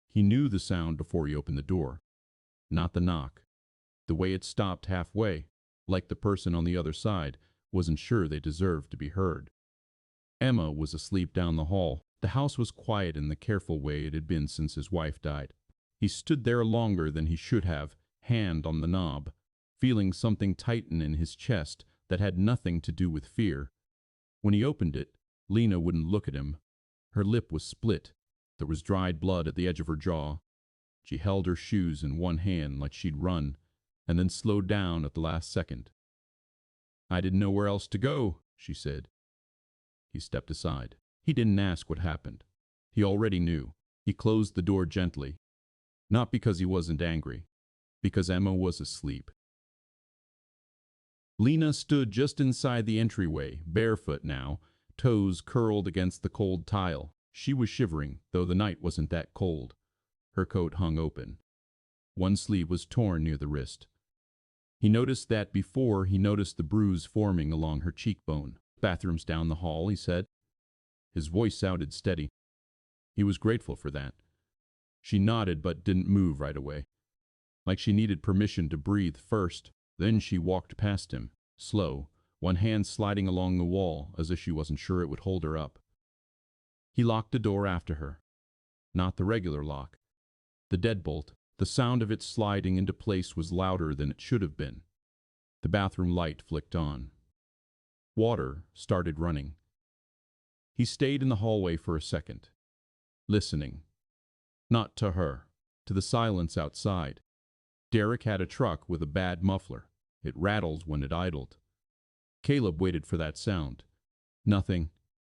He knew the sound before he opened the door. Not the knock. The way it stopped halfway, like the person on the other side wasn't sure they deserved to be heard. Emma was asleep down the hall. The house was quiet in the careful way it had been since his wife died. He stood there longer than he should have, hand on the knob, feeling something tighten in his chest that had nothing to do with fear. When he opened it, Lena wouldn't look at him. Her lip was split. There was dried blood at the edge of her jaw. She held her shoes in one hand like she'd run, and then slowed down at the last second. "I didn't know where else to go," she said. He stepped aside. He didn't ask what happened. He already knew. He closed the door gently. Not because he wasn't angry, because Emma was asleep. Lena stood just inside the entryway, barefoot now, toes curled against the cold tile. She was shivering, though the night wasn't that cold. Her coat hung open. One sleeve was torn near the wrist. He noticed that before he noticed the bruise forming along her cheekbone. "Bathroom's down the hall," he said. His voice sounded steady. He was grateful for that. She nodded but didn't move right away. Like she needed permission to breathe first. Then she walked past him, slow, one hand sliding along the wall as if she wasn't sure it would hold her up. He locked the door after her. Not the regular lock. The deadbolt. The sound of it sliding into place was louder than it should have been. The bathroom light flicked on. Water started running. He stayed in the hallway for a second, listening. Not to her, to the silence outside. Derek had a truck with a bad muffler. It rattled when it idled. Caleb waited for that sound. "Nothing,"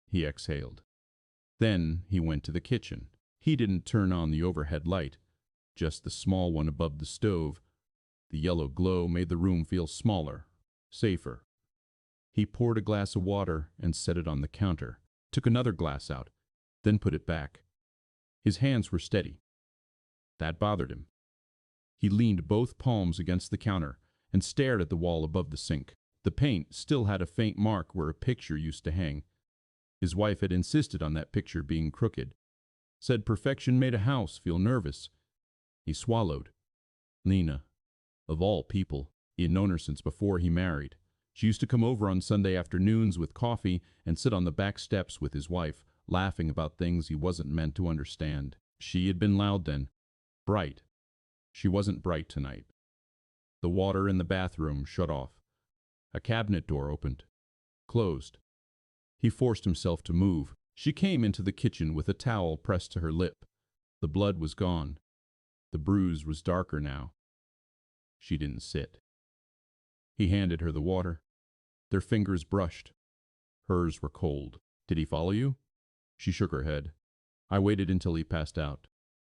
he exhaled. Then he went to the kitchen. He didn't turn on the overhead light, just the small one above the stove. The yellow glow made the room feel smaller, safer. He poured a glass of water and set it on the counter, took another glass out, then put it back. His hands were steady. That bothered him. He leaned both palms against the counter and stared at the wall above the sink. The paint still had a faint mark where a picture used to hang. His wife had insisted on that picture being crooked. Said perfection made a house feel nervous. He swallowed. Lena. Of all people. He had known her since before he married. She used to come over on Sunday afternoons with coffee and sit on the back steps with his wife, laughing about things he wasn't meant to understand. She had been loud then. Bright. She wasn't bright tonight. The water in the bathroom shut off. A cabinet door opened. Closed. He forced himself to move. She came into the kitchen with a towel pressed to her lip. The blood was gone. The bruise was darker now. She didn't sit. He handed her the water. Their fingers brushed. Hers were cold. "Did he follow you?" She shook her head. "I waited until he passed out."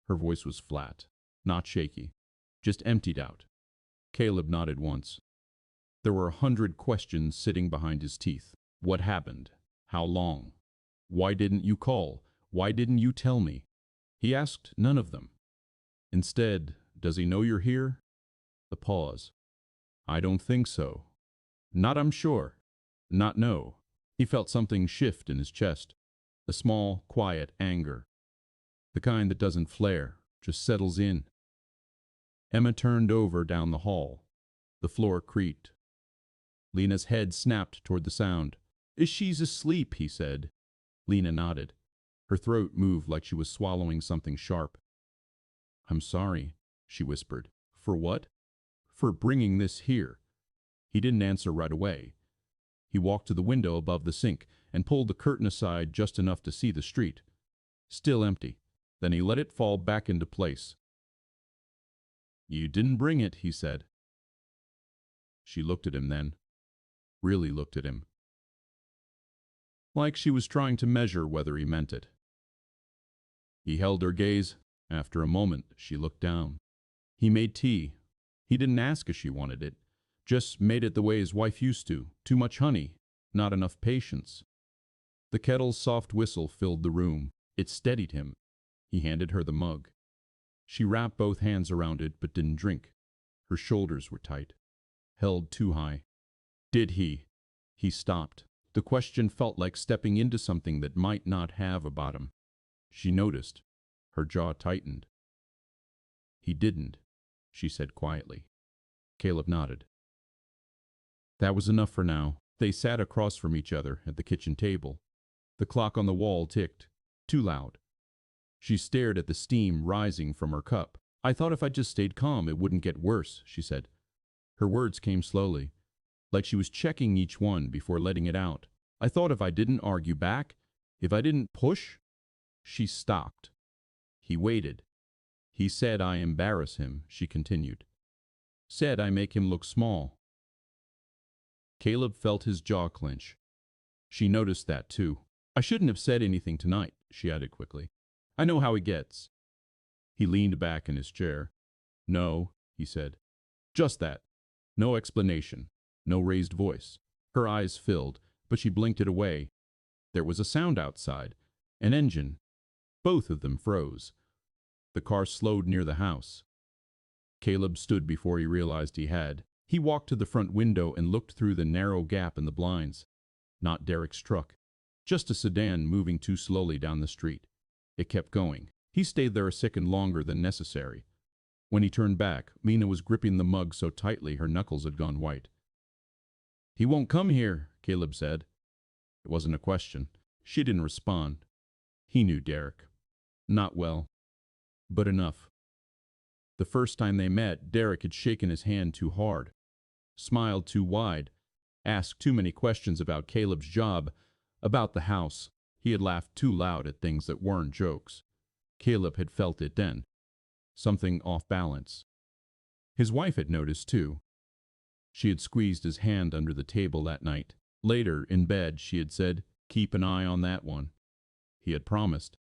Her voice was flat, not shaky, just emptied out. Caleb nodded once. There were 100 questions sitting behind his teeth. What happened? How long? Why didn't you call? Why didn't you tell me? He asked none of them. Instead, "Does he know you're here?" The pause. "I don't think so." "Not I'm sure." "Not no." He felt something shift in his chest. A small, quiet anger. The kind that doesn't flare, just settles in. Emma turned over down the hall. The floor creaked. Lena's head snapped toward the sound. "She's asleep," he said. Lena nodded. Her throat moved like she was swallowing something sharp. "I'm sorry," she whispered. "For what?" "For bringing this here." He didn't answer right away. He walked to the window above the sink and pulled the curtain aside just enough to see the street. Still empty. Then he let it fall back into place. "You didn't bring it," he said. She looked at him then. Really looked at him. Like she was trying to measure whether he meant it. He held her gaze. After a moment, she looked down. He made tea. He didn't ask if she wanted it. Just made it the way his wife used to. Too much honey. Not enough patience. The kettle's soft whistle filled the room. It steadied him. He handed her the mug. She wrapped both hands around it but didn't drink. Her shoulders were tight. Held too high. Did he? He stopped. The question felt like stepping into something that might not have a bottom. She noticed. Her jaw tightened. He didn't, she said quietly. Caleb nodded. That was enough for now. They sat across from each other at the kitchen table. The clock on the wall ticked, too loud. She stared at the steam rising from her cup. I thought if I just stayed calm, it wouldn't get worse, she said. Her words came slowly, like she was checking each one before letting it out. I thought if I didn't argue back, if I didn't push. She stopped. He waited. He said I embarrass him, she continued. Said I make him look small. Caleb felt his jaw clench. She noticed that too. I shouldn't have said anything tonight, she added quickly. I know how he gets. He leaned back in his chair. No, he said. Just that. No explanation. No raised voice. Her eyes filled, but she blinked it away. There was a sound outside. An engine. Both of them froze. The car slowed near the house. Caleb stood before he realized he had. He walked to the front window and looked through the narrow gap in the blinds. Not Derek's truck. Just a sedan moving too slowly down the street. It kept going. He stayed there a second longer than necessary. When he turned back, Lena was gripping the mug so tightly her knuckles had gone white. He won't come here, Caleb said. It wasn't a question. She didn't respond. He knew Derek. Not well, but enough. The first time they met, Derek had shaken his hand too hard, smiled too wide, asked too many questions about Caleb's job, about the house. He had laughed too loud at things that weren't jokes. Caleb had felt it then. Something off balance. His wife had noticed too. She had squeezed his hand under the table that night. Later, in bed, she had said, "Keep an eye on that one." He had promised.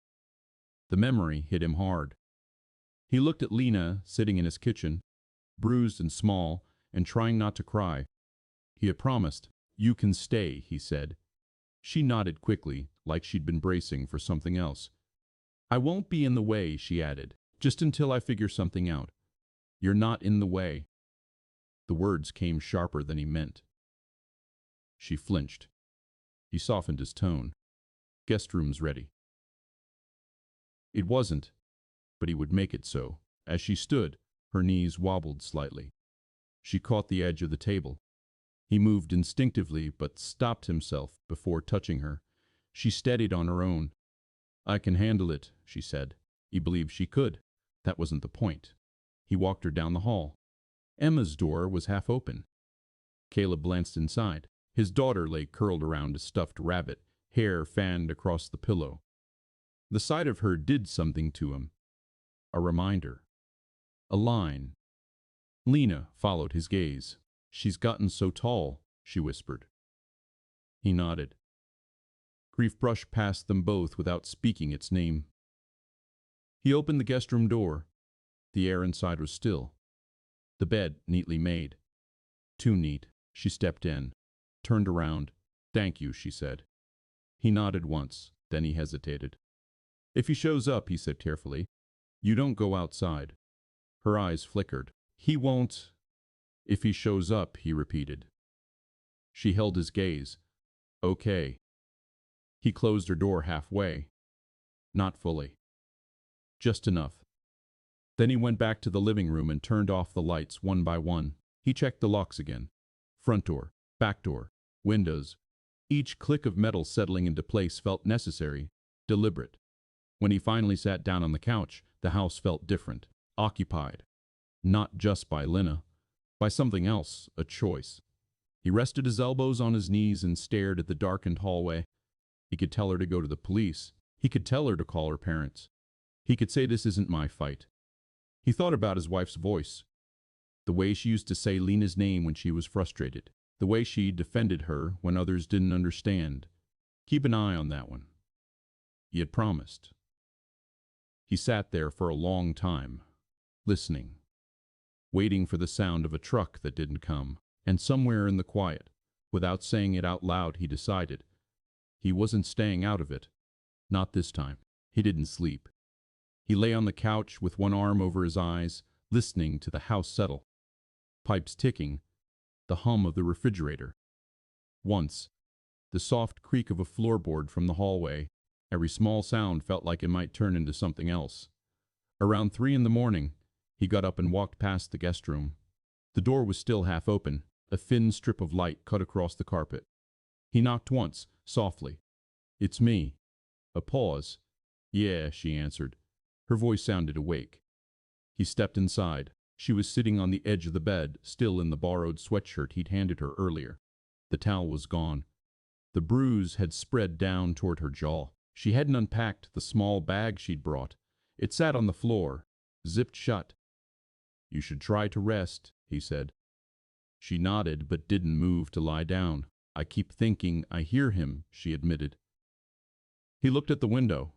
The memory hit him hard. He looked at Lena sitting in his kitchen, bruised and small, and trying not to cry. He had promised. You can stay, he said. She nodded quickly, like she'd been bracing for something else. I won't be in the way, she added, just until I figure something out. You're not in the way. The words came sharper than he meant. She flinched. He softened his tone. Guest room's ready. It wasn't, but he would make it so. As she stood, her knees wobbled slightly. She caught the edge of the table. He moved instinctively, but stopped himself before touching her. She steadied on her own. I can handle it, she said. He believed she could. That wasn't the point. He walked her down the hall. Emma's door was half open. Caleb glanced inside. His daughter lay curled around a stuffed rabbit, hair fanned across the pillow. The sight of her did something to him. A reminder. A line. Lena followed his gaze. She's gotten so tall, she whispered. He nodded. Grief brushed past them both without speaking its name. He opened the guest room door. The air inside was still. The bed neatly made. Too neat. She stepped in, turned around. Thank you, she said. He nodded once, then he hesitated. If he shows up, he said carefully, you don't go outside. Her eyes flickered. He won't. If he shows up, he repeated. She held his gaze. Okay. He closed her door halfway. Not fully. Just enough. Then he went back to the living room and turned off the lights one by one. He checked the locks again. Front door, back door, windows. Each click of metal settling into place felt necessary, deliberate. When he finally sat down on the couch, the house felt different, occupied. Not just by Lena, by something else, a choice. He rested his elbows on his knees and stared at the darkened hallway. He could tell her to go to the police. He could tell her to call her parents. He could say this isn't my fight. He thought about his wife's voice. The way she used to say Lena's name when she was frustrated. The way she defended her when others didn't understand. Keep an eye on that one. He had promised. He sat there for a long time, listening, waiting for the sound of a truck that didn't come. And somewhere in the quiet, without saying it out loud, he decided he wasn't staying out of it. Not this time. He didn't sleep. He lay on the couch with one arm over his eyes, listening to the house settle. Pipes ticking, the hum of the refrigerator. Once, the soft creak of a floorboard from the hallway. Every small sound felt like it might turn into something else. Around 3 in the morning, He got up and walked past the guest room. The door was still half open. A thin strip of light cut across the carpet. He knocked once, softly. "It's me." A pause. "Yeah," she answered. Her voice sounded awake. He stepped inside. She was sitting on the edge of the bed, still in the borrowed sweatshirt he'd handed her earlier. The towel was gone. The bruise had spread down toward her jaw. She hadn't unpacked the small bag she'd brought. It sat on the floor, zipped shut. "You should try to rest," he said. She nodded but didn't move to lie down. "I keep thinking I hear him," she admitted. He looked at the window.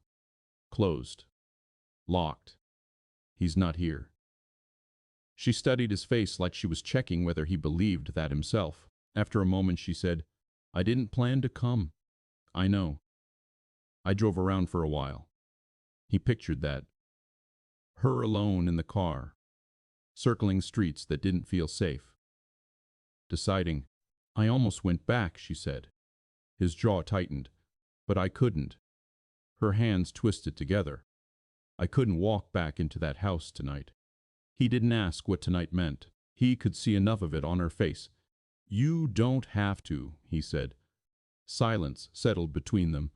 Closed. Locked. "He's not here." She studied his face like she was checking whether he believed that himself. After a moment she said, "I didn't plan to come. I know. I drove around for a while." He pictured that. Her alone in the car, circling streets that didn't feel safe. Deciding, "I almost went back," she said. His jaw tightened. "But I couldn't." Her hands twisted together. "I couldn't walk back into that house tonight." He didn't ask what tonight meant. He could see enough of it on her face. "You don't have to," he said. Silence settled between them.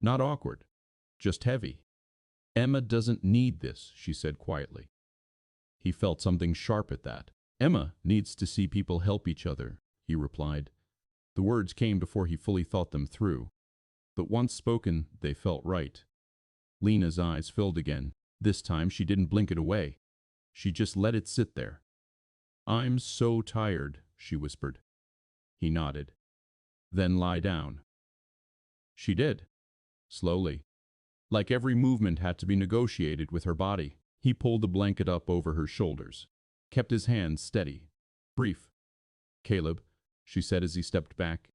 Not awkward, just heavy. "Emma doesn't need this," she said quietly. He felt something sharp at that. "Emma needs to see people help each other," he replied. The words came before he fully thought them through. But once spoken, they felt right. Lena's eyes filled again. This time she didn't blink it away. She just let it sit there. "I'm so tired," she whispered. He nodded. "Then lie down." She did. Slowly. Like every movement had to be negotiated with her body. He pulled the blanket up over her shoulders. Kept his hands steady. Brief. "Caleb," she said as he stepped back.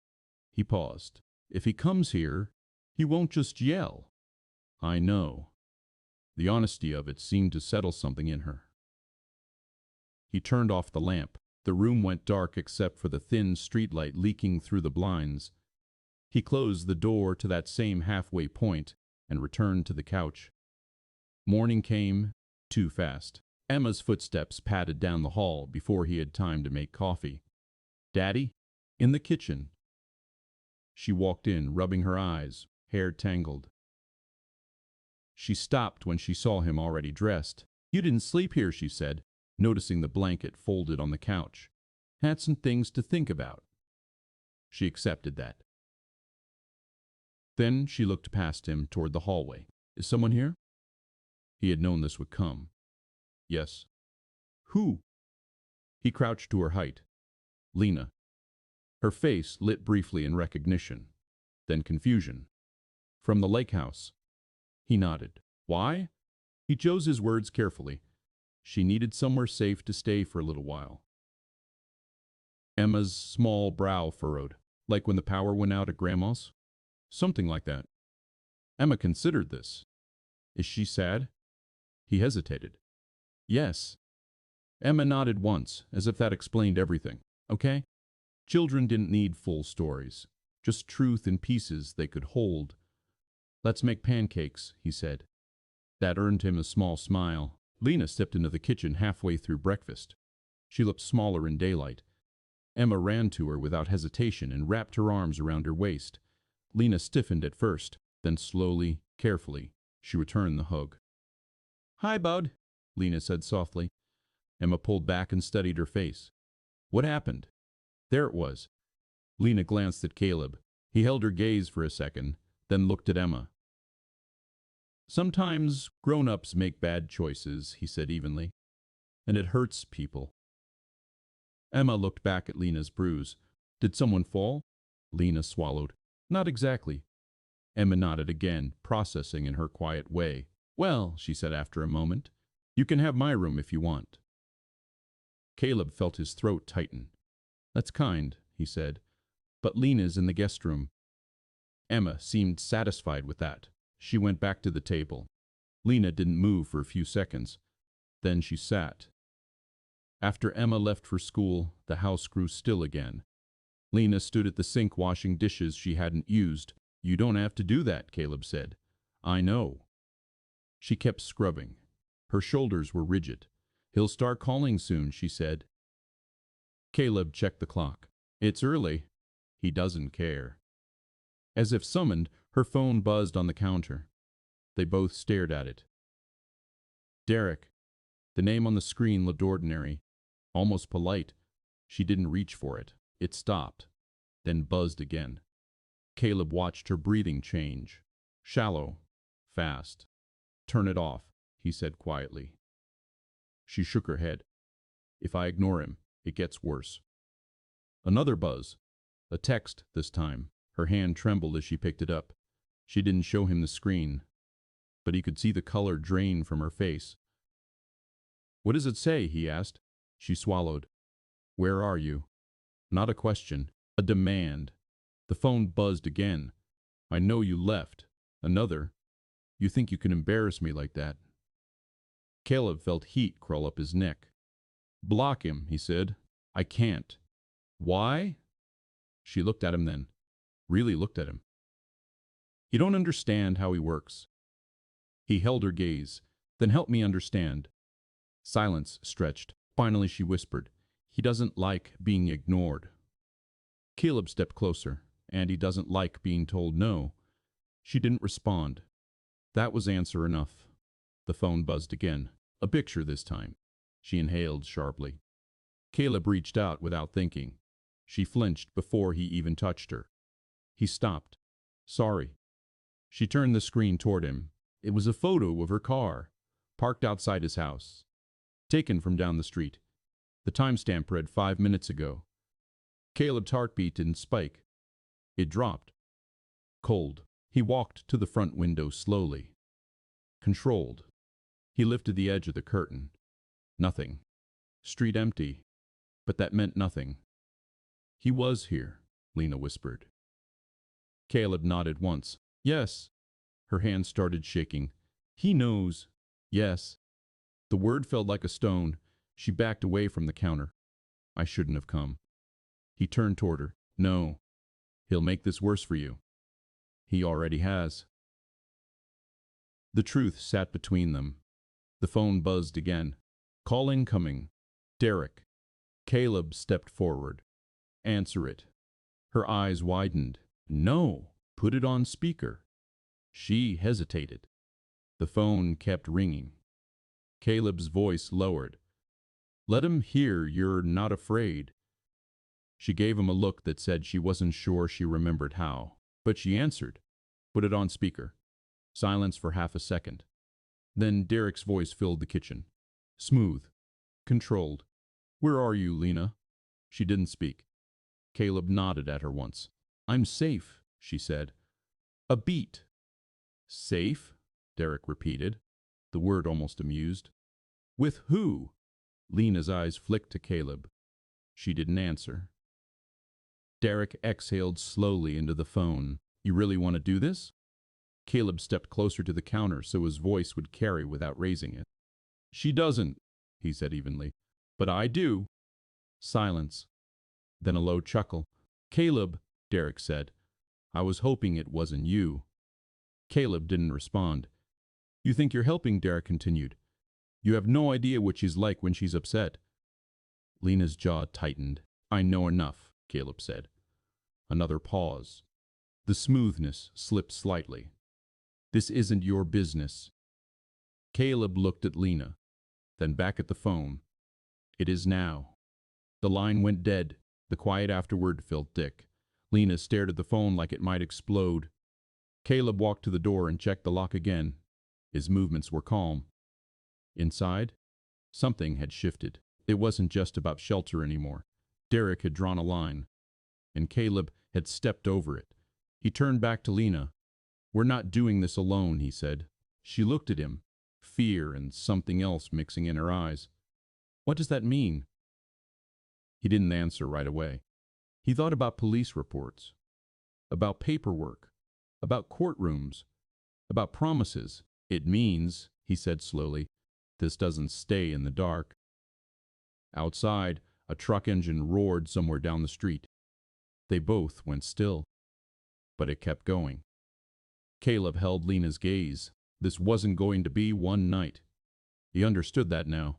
He paused. "If he comes here, he won't just yell." "I know." The honesty of it seemed to settle something in her. He turned off the lamp. The room went dark except for the thin streetlight leaking through the blinds. He closed the door to that same halfway point and returned to the couch. Morning came, too fast. Emma's footsteps padded down the hall before he had time to make coffee. "Daddy?" "In the kitchen." She walked in, rubbing her eyes, hair tangled. She stopped when she saw him already dressed. "You didn't sleep here," she said, noticing the blanket folded on the couch. "Had some things to think about." She accepted that. Then she looked past him toward the hallway. "Is someone here?" He had known this would come. "Yes." "Who?" He crouched to her height. "Lena." Her face lit briefly in recognition, then confusion. "From the lake house." He nodded. "Why?" He chose his words carefully. She needed somewhere safe to stay for a little while. Emma's small brow furrowed, like when the power went out at Grandma's. Something like that. Emma considered this. "Is she sad?" He hesitated. "Yes." Emma nodded once, as if that explained everything. "Okay." Children didn't need full stories, just truth in pieces they could hold. "Let's make pancakes," he said. That earned him a small smile. Lena stepped into the kitchen halfway through breakfast. She looked smaller in daylight. Emma ran to her without hesitation and wrapped her arms around her waist. Lena stiffened at first, then slowly, carefully, she returned the hug. "Hi, bud," Lena said softly. Emma pulled back and studied her face. What happened? There it was. Lena glanced at Caleb. He held her gaze for a second, then looked at Emma. "Sometimes grown-ups make bad choices," he said evenly, "and it hurts people." Emma looked back at Lena's bruise. "Did someone fall?" Lena swallowed. "Not exactly." Emma nodded again, processing in her quiet way. "Well," she said after a moment, "you can have my room if you want." Caleb felt his throat tighten. "That's kind," he said, "but Lena's in the guest room." Emma seemed satisfied with that. She went back to the table. Lena didn't move for a few seconds. Then she sat. After Emma left for school, the house grew still again. Lena stood at the sink washing dishes she hadn't used. "You don't have to do that," Caleb said. "I know." She kept scrubbing. Her shoulders were rigid. He'll start calling soon, she said. Caleb checked the clock. It's early. He doesn't care. As if summoned, her phone buzzed on the counter. They both stared at it. Derek. The name on the screen looked ordinary, almost polite. She didn't reach for it. It stopped, then buzzed again. Caleb watched her breathing change. Shallow, fast. Turn it off, he said quietly. She shook her head. If I ignore him, it gets worse. Another buzz. A text this time. Her hand trembled as she picked it up. She didn't show him the screen, but he could see the color drain from her face. What does it say? He asked. She swallowed. Where are you? Not a question, a demand. The phone buzzed again. I know you left. Another. You think you can embarrass me like that? Caleb felt heat crawl up his neck. Block him, he said. I can't. Why? She looked at him then. Really looked at him. You don't understand how he works. He held her gaze. Then help me understand. Silence stretched. Finally she whispered. He doesn't like being ignored. Caleb stepped closer, and he doesn't like being told no. She didn't respond. That was answer enough. The phone buzzed again. A picture this time. She inhaled sharply. Caleb reached out without thinking. She flinched before he even touched her. He stopped. Sorry. She turned the screen toward him. It was a photo of her car, parked outside his house. Taken from down the street. The timestamp read 5 minutes ago. Caleb's heartbeat didn't spike. It dropped. Cold. He walked to the front window slowly. Controlled. He lifted the edge of the curtain. Nothing. Street empty. But that meant nothing. He was here, Lena whispered. Caleb nodded once. Yes. Her hand started shaking. He knows. Yes. The word felt like a stone. She backed away from the counter. I shouldn't have come. He turned toward her. No. He'll make this worse for you. He already has. The truth sat between them. The phone buzzed again. Call incoming. Derek. Caleb stepped forward. Answer it. Her eyes widened. No. Put it on speaker. She hesitated. The phone kept ringing. Caleb's voice lowered. Let him hear you're not afraid. She gave him a look that said she wasn't sure she remembered how, but she answered. Put it on speaker. Silence for half a second. Then Derek's voice filled the kitchen. Smooth. Controlled. Where are you, Lena? She didn't speak. Caleb nodded at her once. I'm safe, she said. A beat. Safe? Derek repeated, the word almost amused. With who? Lena's eyes flicked to Caleb. She didn't answer. Derek exhaled slowly into the phone. You really want to do this? Caleb stepped closer to the counter so his voice would carry without raising it. She doesn't, he said evenly. But I do. Silence. Then a low chuckle. Caleb, Derek said. I was hoping it wasn't you. Caleb didn't respond. You think you're helping, Derek continued. You have no idea what she's like when she's upset. Lena's jaw tightened. I know enough, Caleb said. Another pause. The smoothness slipped slightly. This isn't your business. Caleb looked at Lena, then back at the phone. It is now. The line went dead. The quiet afterward felt thick. Lena stared at the phone like it might explode. Caleb walked to the door and checked the lock again. His movements were calm. Inside, something had shifted. It wasn't just about shelter anymore. Derek had drawn a line, and Caleb had stepped over it. He turned back to Lena. We're not doing this alone, he said. She looked at him, fear and something else mixing in her eyes. What does that mean? He didn't answer right away. He thought about police reports, about paperwork, about courtrooms, about promises. It means, he said slowly, this doesn't stay in the dark. Outside, a truck engine roared somewhere down the street. They both went still, but it kept going. Caleb held Lena's gaze. This wasn't going to be one night. He understood that now.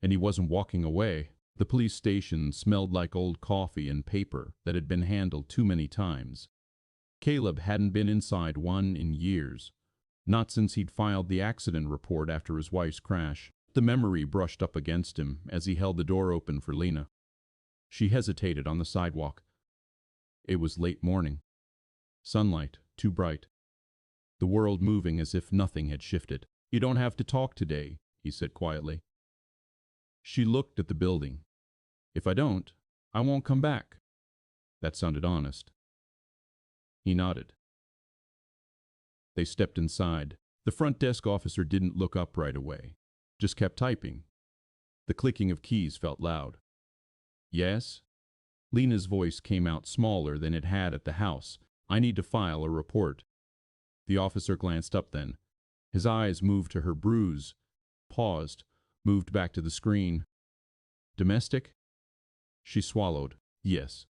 And he wasn't walking away. The police station smelled like old coffee and paper that had been handled too many times. Caleb hadn't been inside one in years. Not since he'd filed the accident report after his wife's crash. The memory brushed up against him as he held the door open for Lena. She hesitated on the sidewalk. It was late morning. Sunlight, too bright. The world moving as if nothing had shifted. "You don't have to talk today," he said quietly. She looked at the building. "If I don't, I won't come back." That sounded honest. He nodded. They stepped inside. The front desk officer didn't look up right away, just kept typing. The clicking of keys felt loud. "Yes?" Lena's voice came out smaller than it had at the house. "I need to file a report." The officer glanced up then. His eyes moved to her bruise, paused, moved back to the screen. "Domestic?" She swallowed. "Yes."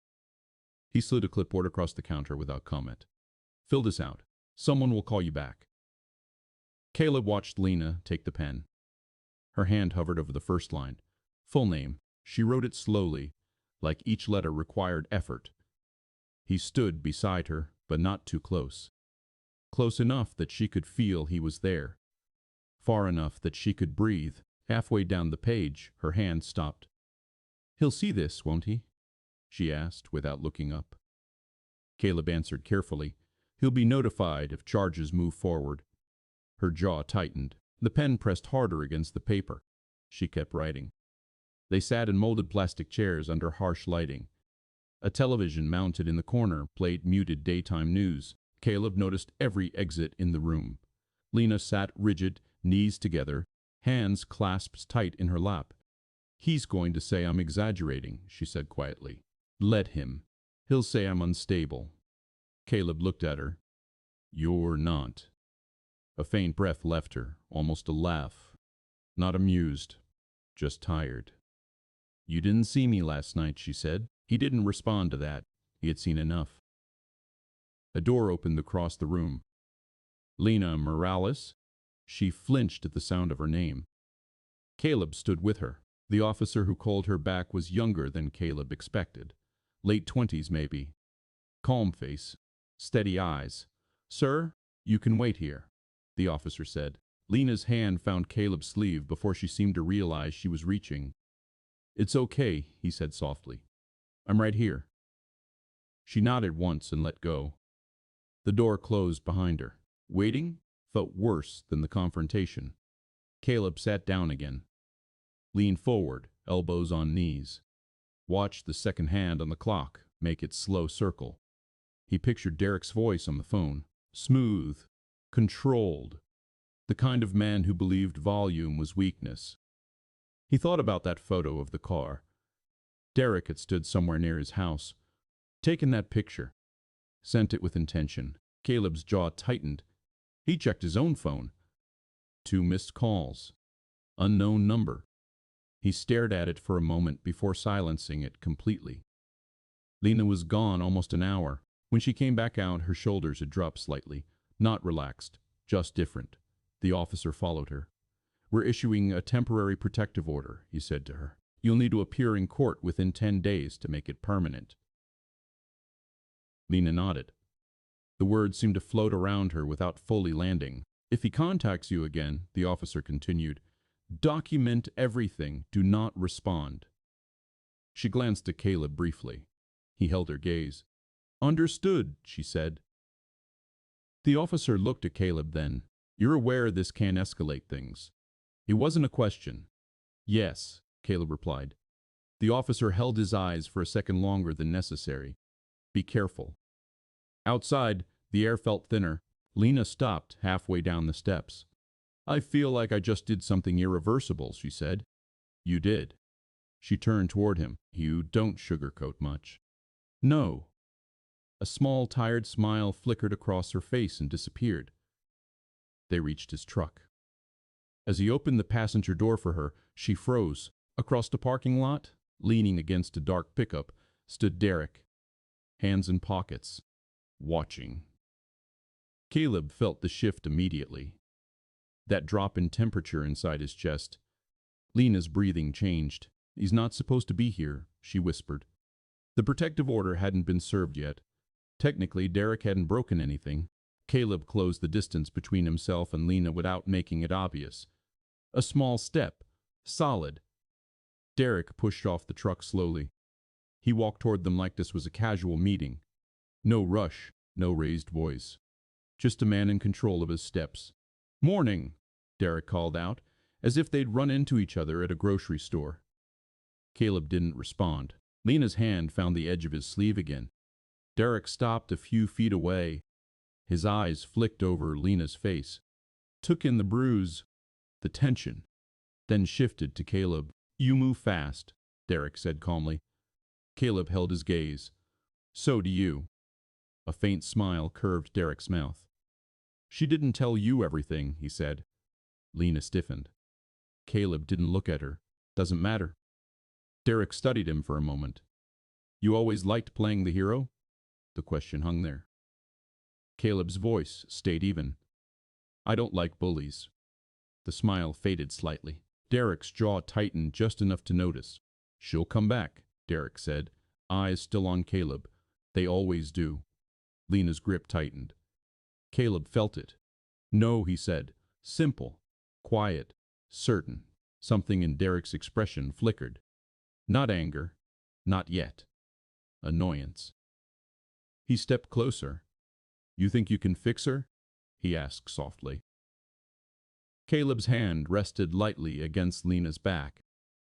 He slid a clipboard across the counter without comment. "Fill this out. Someone will call you back." Caleb watched Lena take the pen. Her hand hovered over the first line. Full name. She wrote it slowly, like each letter required effort. He stood beside her, but not too close. Close enough that she could feel he was there. Far enough that she could breathe. Halfway down the page, her hand stopped. "He'll see this, won't he?" she asked without looking up. Caleb answered carefully. "He'll be notified if charges move forward." Her jaw tightened. The pen pressed harder against the paper. She kept writing. They sat in molded plastic chairs under harsh lighting. A television mounted in the corner played muted daytime news. Caleb noticed every exit in the room. Lena sat rigid, knees together, hands clasped tight in her lap. "He's going to say I'm exaggerating," she said quietly. "Let him. He'll say I'm unstable." Caleb looked at her. "You're not." A faint breath left her, almost a laugh. Not amused, just tired. "You didn't see me last night," she said. He didn't respond to that. He had seen enough. A door opened across the room. "Lena Morales?" She flinched at the sound of her name. Caleb stood with her. The officer who called her back was younger than Caleb expected. Late 20s, maybe. Calm face, steady eyes. "Sir, you can wait here," the officer said. Lena's hand found Caleb's sleeve before she seemed to realize she was reaching. "It's okay," he said softly. "I'm right here." She nodded once and let go. The door closed behind her. Waiting felt worse than the confrontation. Caleb sat down again. Leaned forward, elbows on knees. Watched the second hand on the clock make its slow circle. He pictured Derek's voice on the phone. Smooth, controlled. The kind of man who believed volume was weakness. He thought about that photo of the car. Derek had stood somewhere near his house. Taken that picture. Sent it with intention. Caleb's jaw tightened. He checked his own phone. 2 missed calls. Unknown number. He stared at it for a moment before silencing it completely. Lena was gone almost an hour. When she came back out, her shoulders had dropped slightly. Not relaxed, just different. The officer followed her. "We're issuing a temporary protective order," he said to her. "You'll need to appear in court within 10 days to make it permanent." Lena nodded. The words seemed to float around her without fully landing. "If he contacts you again," the officer continued, "document everything. Do not respond." She glanced at Caleb briefly. He held her gaze. "Understood," she said. The officer looked at Caleb then. "You're aware this can escalate things." It wasn't a question. "Yes," Caleb replied. The officer held his eyes for a second longer than necessary. "Be careful." Outside, the air felt thinner. Lena stopped halfway down the steps. "I feel like I just did something irreversible," she said. "You did." She turned toward him. "You don't sugarcoat much." "No." A small, tired smile flickered across her face and disappeared. They reached his truck. As he opened the passenger door for her, she froze. Across the parking lot, leaning against a dark pickup, stood Derek, hands in pockets, watching. Caleb felt the shift immediately. That drop in temperature inside his chest. Lena's breathing changed. He's not supposed to be here, she whispered. The protective order hadn't been served yet. Technically, Derek hadn't broken anything. Caleb closed the distance between himself and Lena without making it obvious. A small step. Solid. Derek pushed off the truck slowly. He walked toward them like this was a casual meeting. No rush, no raised voice. Just a man in control of his steps. "Morning," Derek called out, as if they'd run into each other at a grocery store. Caleb didn't respond. Lena's hand found the edge of his sleeve again. Derek stopped a few feet away. His eyes flicked over Lena's face, took in the bruise, the tension, then shifted to Caleb. "You move fast," Derek said calmly. Caleb held his gaze. "So do you." A faint smile curved Derek's mouth. "She didn't tell you everything," he said. Lena stiffened. Caleb didn't look at her. "Doesn't matter." Derek studied him for a moment. "You always liked playing the hero?" The question hung there. Caleb's voice stayed even. "I don't like bullies." The smile faded slightly. Derek's jaw tightened just enough to notice. "She'll come back," Derek said, eyes still on Caleb. "They always do." Lena's grip tightened. Caleb felt it. "No," he said. Simple, quiet, certain. Something in Derek's expression flickered. Not anger. Not yet. Annoyance. He stepped closer. "You think you can fix her?" he asked softly. Caleb's hand rested lightly against Lena's back.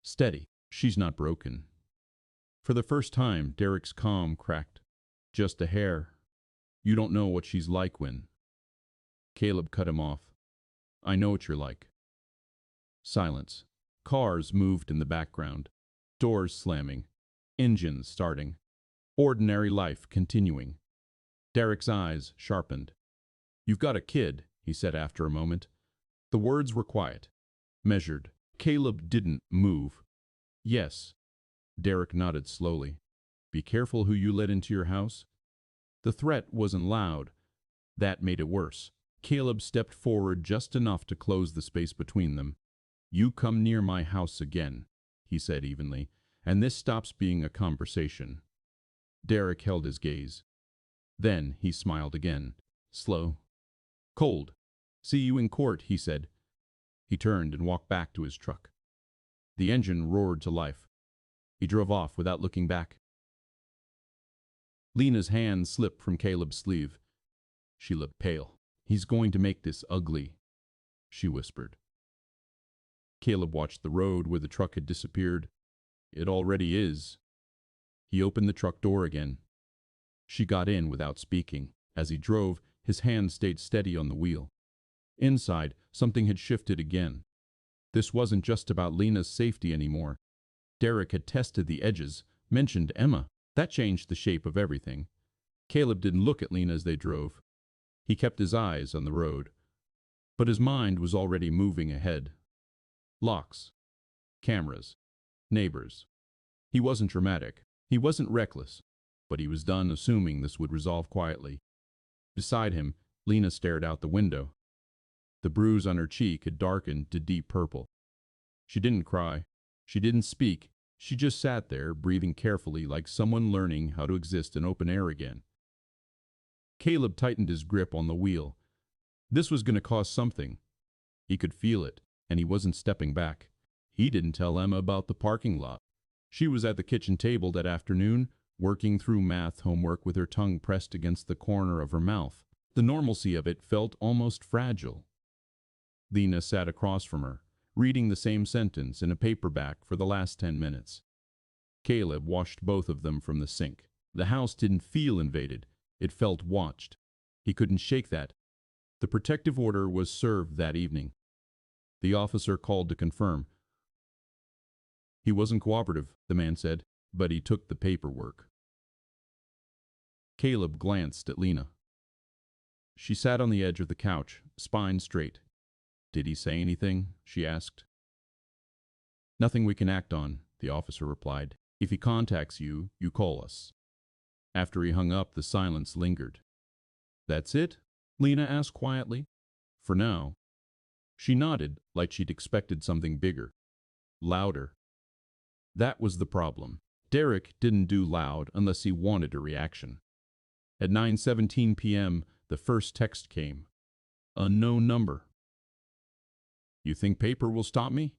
"Steady. She's not broken." For the first time, Derek's calm cracked. "Just a hair. You don't know what she's like when—" Caleb cut him off. "I know what you're like." Silence. Cars moved in the background. Doors slamming. Engines starting. Ordinary life continuing. Derek's eyes sharpened. "You've got a kid," he said after a moment. The words were quiet, measured. Caleb didn't move. "Yes." Derek nodded slowly. "Be careful who you let into your house." The threat wasn't loud. That made it worse. Caleb stepped forward just enough to close the space between them. "You come near my house again," he said evenly, "and this stops being a conversation." Derek held his gaze. Then he smiled again. Slow. "Cold. See you in court," he said. He turned and walked back to his truck. The engine roared to life. He drove off without looking back. Lena's hand slipped from Caleb's sleeve. She looked pale. "He's going to make this ugly," she whispered. Caleb watched the road where the truck had disappeared. "It already is." He opened the truck door again. She got in without speaking. As he drove, his hand stayed steady on the wheel. Inside, something had shifted again. This wasn't just about Lena's safety anymore. Derek had tested the edges, mentioned Emma. That changed the shape of everything. Caleb didn't look at Lena as they drove. He kept his eyes on the road. But his mind was already moving ahead. Locks. Cameras. Neighbors. He wasn't dramatic. He wasn't reckless. But he was done assuming this would resolve quietly. Beside him, Lena stared out the window. The bruise on her cheek had darkened to deep purple. She didn't cry. She didn't speak. She just sat there, breathing carefully like someone learning how to exist in open air again. Caleb tightened his grip on the wheel. This was going to cost something. He could feel it, and he wasn't stepping back. He didn't tell Emma about the parking lot. She was at the kitchen table that afternoon, working through math homework with her tongue pressed against the corner of her mouth. The normalcy of it felt almost fragile. Lena sat across from her, reading the same sentence in a paperback for the last 10 minutes. Caleb washed both of them from the sink. The house didn't feel invaded. It felt watched. He couldn't shake that. The protective order was served that evening. The officer called to confirm. "He wasn't cooperative," the man said, "but he took the paperwork." Caleb glanced at Lena. She sat on the edge of the couch, spine straight. "Did he say anything?" she asked. "Nothing we can act on," the officer replied. "If he contacts you, you call us." After he hung up, the silence lingered. "That's it?" Lena asked quietly. "For now." She nodded, like she'd expected something bigger. louder. That was the problem. Derek didn't do loud unless he wanted a reaction. At 9:17 p.m., the first text came. Unknown number. You think paper will stop me?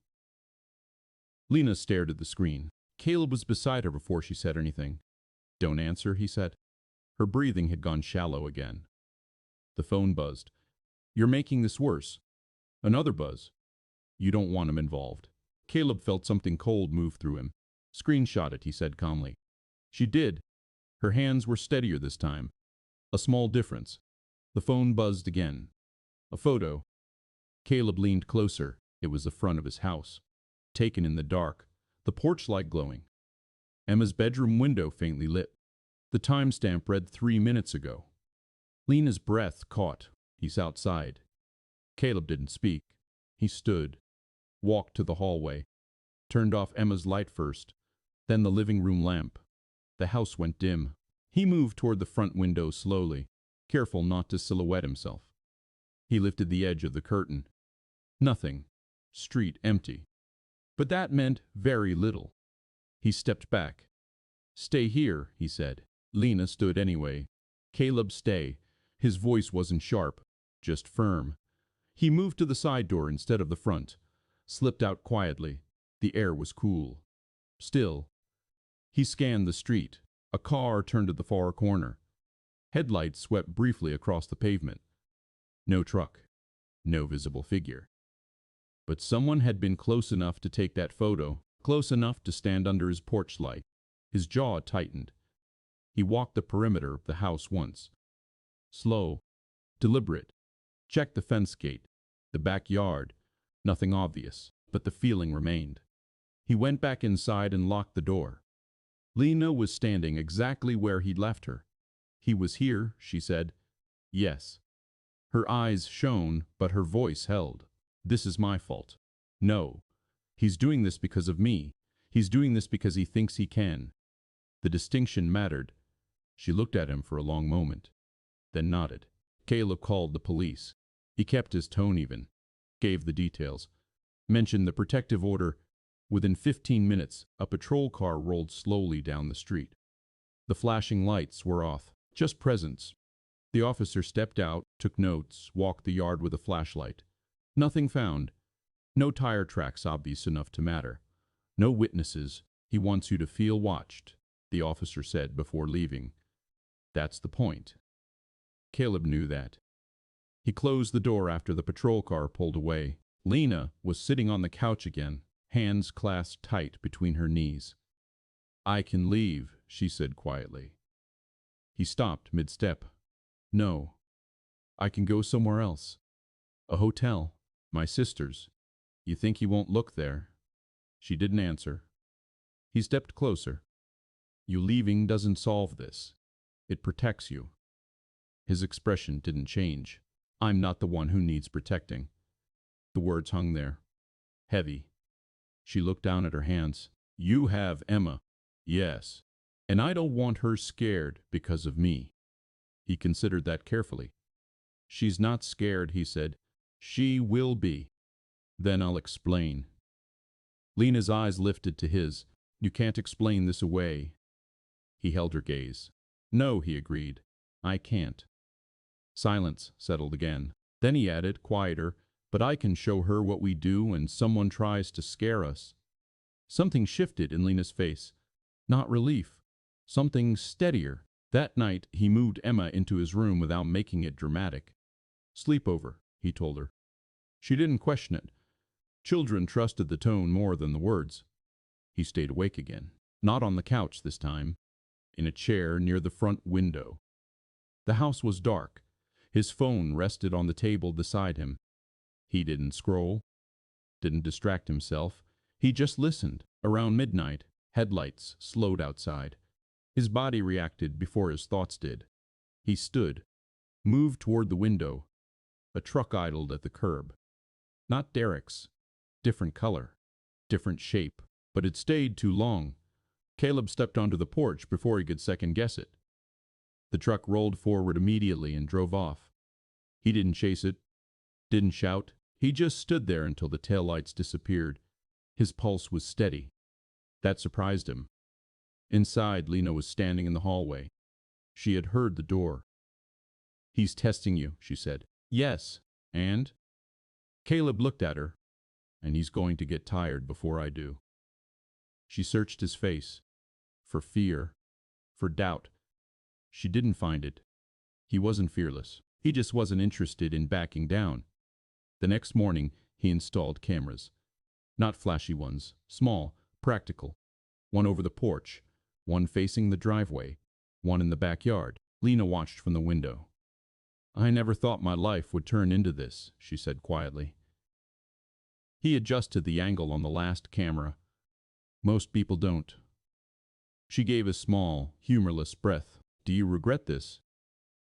Lena stared at the screen. Caleb was beside her before she said anything. Don't answer, he said. Her breathing had gone shallow again. The phone buzzed. You're making this worse. Another buzz. You don't want him involved. Caleb felt something cold move through him. Screenshot it, he said calmly. She did. Her hands were steadier this time. A small difference. The phone buzzed again. A photo. Caleb leaned closer. It was the front of his house. Taken in the dark, the porch light glowing. Emma's bedroom window faintly lit. The timestamp read 3 minutes ago. Lena's breath caught. He's outside. Caleb didn't speak. He stood, walked to the hallway, turned off Emma's light first, then the living room lamp. The house went dim. He moved toward the front window slowly, careful not to silhouette himself. He lifted the edge of the curtain. Nothing. Street empty. But that meant very little. He stepped back. Stay here, he said. Lena stood anyway. Caleb, stay. His voice wasn't sharp, just firm. He moved to the side door instead of the front, slipped out quietly. The air was cool. Still. He scanned the street. A car turned at the far corner. Headlights swept briefly across the pavement. No truck. No visible figure. But someone had been close enough to take that photo, close enough to stand under his porch light. His jaw tightened. He walked the perimeter of the house once. Slow, deliberate. Checked the fence gate, the backyard. Nothing obvious, but the feeling remained. He went back inside and locked the door. Lena was standing exactly where he'd left her. He was here, she said. Yes. Her eyes shone, but her voice held. This is my fault. No. He's doing this because of me. He's doing this because he thinks he can. The distinction mattered. She looked at him for a long moment, then nodded. Caleb called the police. He kept his tone even, gave the details, mentioned the protective order. Within 15 minutes, a patrol car rolled slowly down the street. The flashing lights were off, just presence. The officer stepped out, took notes, walked the yard with a flashlight. Nothing found. No tire tracks obvious enough to matter. No witnesses. He wants you to feel watched, the officer said before leaving. That's the point. Caleb knew that. He closed the door after the patrol car pulled away. Lena was sitting on the couch again, hands clasped tight between her knees. I can leave, she said quietly. He stopped mid-step. No. I can go somewhere else. A hotel. My sister's. You think he won't look there? She didn't answer. He stepped closer. You leaving doesn't solve this. It protects you. His expression didn't change. I'm not the one who needs protecting. The words hung there, heavy. She looked down at her hands. You have Emma. Yes. And I don't want her scared because of me. He considered that carefully. She's not scared, he said. She will be. Then I'll explain. Lena's eyes lifted to his. You can't explain this away. He held her gaze. No, he agreed. I can't. Silence settled again. Then he added, quieter, but I can show her what we do when someone tries to scare us. Something shifted in Lena's face. Not relief. Something steadier. That night, he moved Emma into his room without making it dramatic. Sleepover, he told her. She didn't question it. Children trusted the tone more than the words. He stayed awake again. Not on the couch this time. In a chair near the front window. The house was dark. His phone rested on the table beside him. He didn't scroll, didn't distract himself. He just listened. Around midnight, headlights slowed outside. His body reacted before his thoughts did. He stood, moved toward the window. A truck idled at the curb. Not Derek's. Different color, different shape, but it stayed too long. Caleb stepped onto the porch before he could second-guess it. The truck rolled forward immediately and drove off. He didn't chase it, didn't shout. He just stood there until the taillights disappeared. His pulse was steady. That surprised him. Inside, Lena was standing in the hallway. She had heard the door. "He's testing you," she said. "Yes, and?" Caleb looked at her. "And he's going to get tired before I do." She searched his face. For fear. For doubt. She didn't find it. He wasn't fearless. He just wasn't interested in backing down. The next morning, he installed cameras. Not flashy ones. Small, practical. One over the porch. One facing the driveway. One in the backyard. Lena watched from the window. "I never thought my life would turn into this," she said quietly. He adjusted the angle on the last camera. "Most people don't." She gave a small, humorless breath. "Do you regret this?"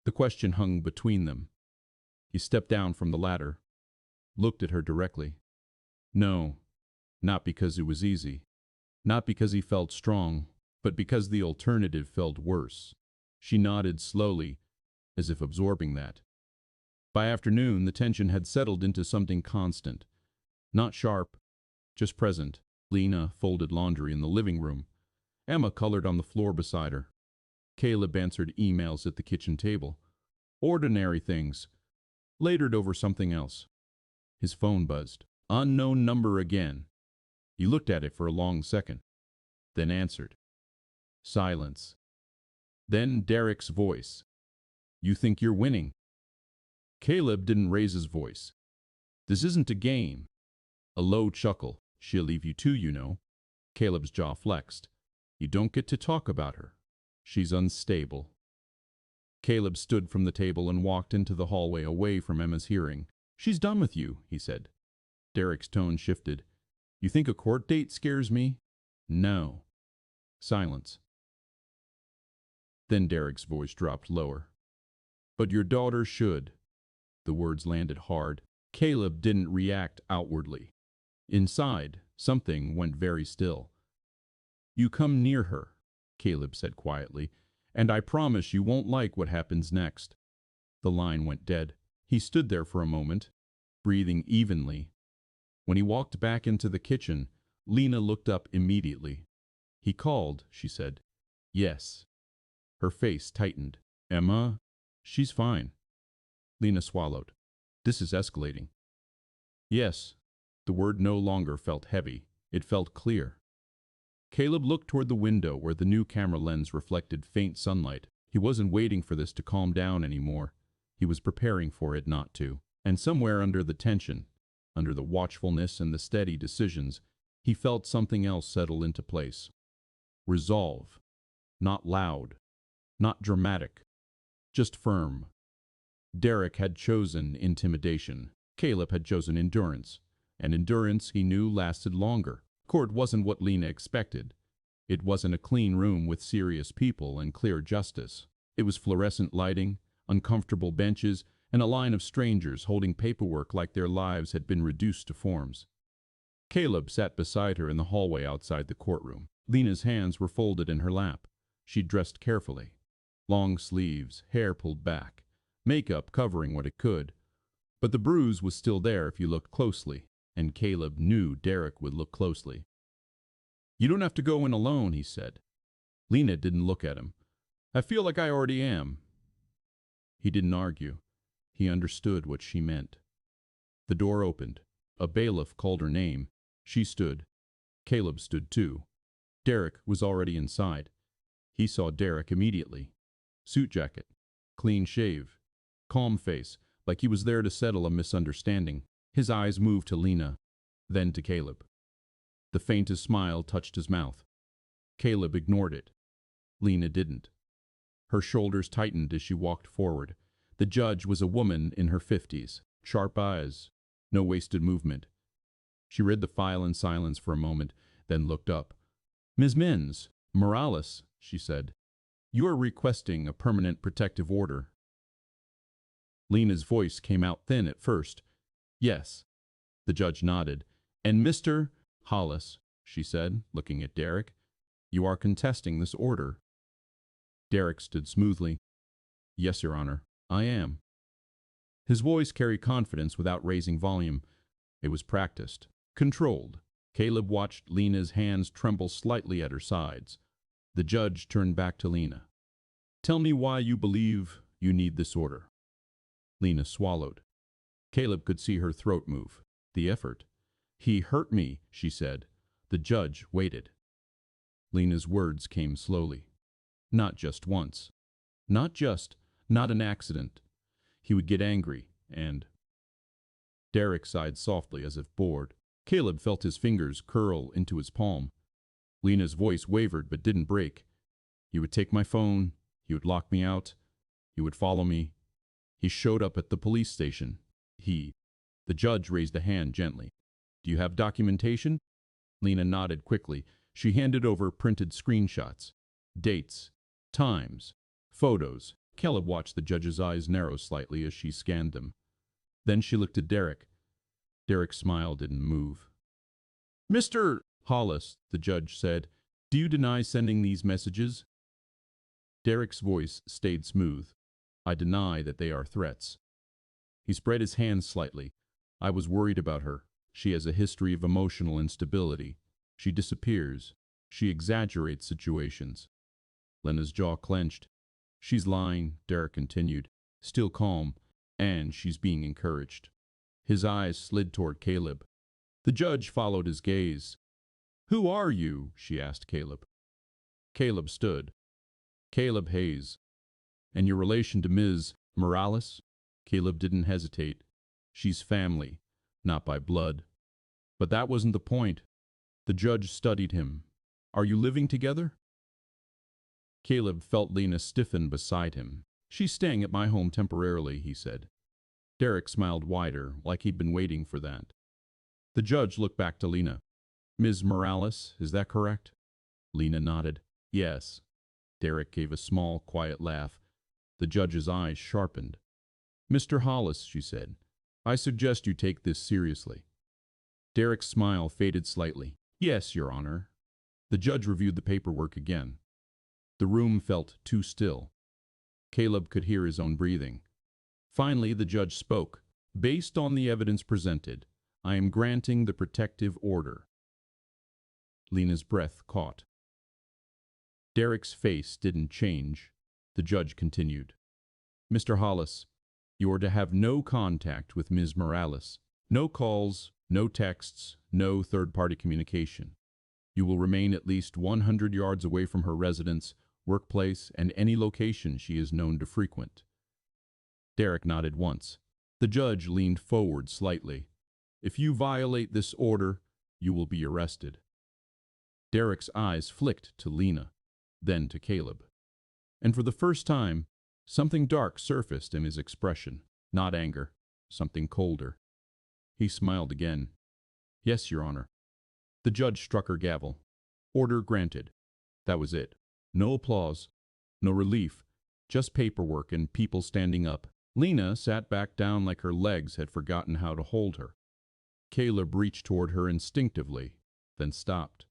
The question hung between them. He stepped down from the ladder, looked at her directly. "No, not because it was easy. Not because he felt strong, but because the alternative felt worse." She nodded slowly, as if absorbing that. By afternoon, the tension had settled into something constant. Not sharp, just present. Lena folded laundry in the living room. Emma colored on the floor beside her. Caleb answered emails at the kitchen table. Ordinary things. Latered over something else. His phone buzzed. Unknown number again. He looked at it for a long second, then answered. Silence. Then Derek's voice. "You think you're winning?" Caleb didn't raise his voice. "This isn't a game." A low chuckle. "She'll leave you too, you know." Caleb's jaw flexed. "You don't get to talk about her. She's unstable." Caleb stood from the table and walked into the hallway away from Emma's hearing. "She's done with you," he said. Derek's tone shifted. "You think a court date scares me?" "No." Silence. Then Derek's voice dropped lower. "But your daughter should." The words landed hard. Caleb didn't react outwardly. Inside, something went very still. "You come near her," Caleb said quietly, "and I promise you won't like what happens next." The line went dead. He stood there for a moment, breathing evenly. When he walked back into the kitchen, Lena looked up immediately. "He called," she said. "Yes." Her face tightened. "Emma, she's fine." Lena swallowed. "This is escalating." "Yes." The word no longer felt heavy. It felt clear. Caleb looked toward the window where the new camera lens reflected faint sunlight. He wasn't waiting for this to calm down anymore. He was preparing for it not to. And somewhere under the tension, under the watchfulness and the steady decisions, he felt something else settle into place. Resolve. Not loud. Not dramatic. Just firm. Derek had chosen intimidation. Caleb had chosen endurance. And endurance, he knew, lasted longer. Court wasn't what Lena expected. It wasn't a clean room with serious people and clear justice. It was fluorescent lighting, uncomfortable benches, and a line of strangers holding paperwork like their lives had been reduced to forms. Caleb sat beside her in the hallway outside the courtroom. Lena's hands were folded in her lap. She dressed carefully. Long sleeves, hair pulled back, makeup covering what it could. But the bruise was still there if you looked closely, and Caleb knew Derek would look closely. "You don't have to go in alone," he said. Lena didn't look at him. "I feel like I already am." He didn't argue. He understood what she meant. The door opened. A bailiff called her name. She stood. Caleb stood too. Derek was already inside. He saw Derek immediately. Suit jacket. Clean shave. Calm face, like he was there to settle a misunderstanding. His eyes moved to Lena, then to Caleb. The faintest smile touched his mouth. Caleb ignored it. Lena didn't. Her shoulders tightened as she walked forward. The judge was a woman in her 50s, sharp eyes, no wasted movement. She read the file in silence for a moment, then looked up. "Ms. Morales," she said, "you are requesting a permanent protective order." Lena's voice came out thin at first. "Yes." The judge nodded. "And Mr. Hollis," she said, looking at Derek, "you are contesting this order." Derek stood smoothly. "Yes, Your Honor, I am." His voice carried confidence without raising volume. It was practiced, controlled. Caleb watched Lena's hands tremble slightly at her sides. The judge turned back to Lena. Tell me why you believe you need this order. Lena swallowed. Caleb could see her throat move. The effort. He hurt me, she said. The judge waited. Lena's words came slowly. Not just once. Not an accident. He would get angry, and... Derek sighed softly as if bored. Caleb felt his fingers curl into his palm. Lena's voice wavered but didn't break. He would take my phone. He would lock me out. He would follow me. He showed up at the police station. The judge raised a hand gently. Do you have documentation? Lena nodded quickly. She handed over printed screenshots. Dates. Times. Photos. Caleb watched the judge's eyes narrow slightly as she scanned them. Then she looked at Derek. Derek's smile didn't move. Mr. Hollis, the judge said, do you deny sending these messages? Derek's voice stayed smooth. I deny that they are threats. He spread his hands slightly. I was worried about her. She has a history of emotional instability. She disappears. She exaggerates situations. Lena's jaw clenched. She's lying, Derek continued, still calm, and she's being encouraged. His eyes slid toward Caleb. The judge followed his gaze. Who are you? She asked Caleb. Caleb stood. Caleb Hayes. And your relation to Ms. Morales? Caleb didn't hesitate. She's family, not by blood. But that wasn't the point. The judge studied him. Are you living together? Caleb felt Lena stiffen beside him. She's staying at my home temporarily, he said. Derek smiled wider, like he'd been waiting for that. The judge looked back to Lena. Ms. Morales, is that correct? Lena nodded. Yes. Derek gave a small, quiet laugh. The judge's eyes sharpened. Mr. Hollis, she said, I suggest you take this seriously. Derek's smile faded slightly. Yes, Your Honor. The judge reviewed the paperwork again. The room felt too still. Caleb could hear his own breathing. Finally, the judge spoke. Based on the evidence presented, I am granting the protective order. Lena's breath caught. Derek's face didn't change. The judge continued. Mr. Hollis, you are to have no contact with Ms. Morales. No calls, no texts, no third-party communication. You will remain at least 100 yards away from her residence, workplace, and any location she is known to frequent. Derek nodded once. The judge leaned forward slightly. If you violate this order, you will be arrested. Derek's eyes flicked to Lena, then to Caleb. And for the first time, something dark surfaced in his expression. Not anger, something colder. He smiled again. Yes, Your Honor. The judge struck her gavel. Order granted. That was it. No applause, no relief, just paperwork and people standing up. Lena sat back down like her legs had forgotten how to hold her. Caleb reached toward her instinctively, then stopped.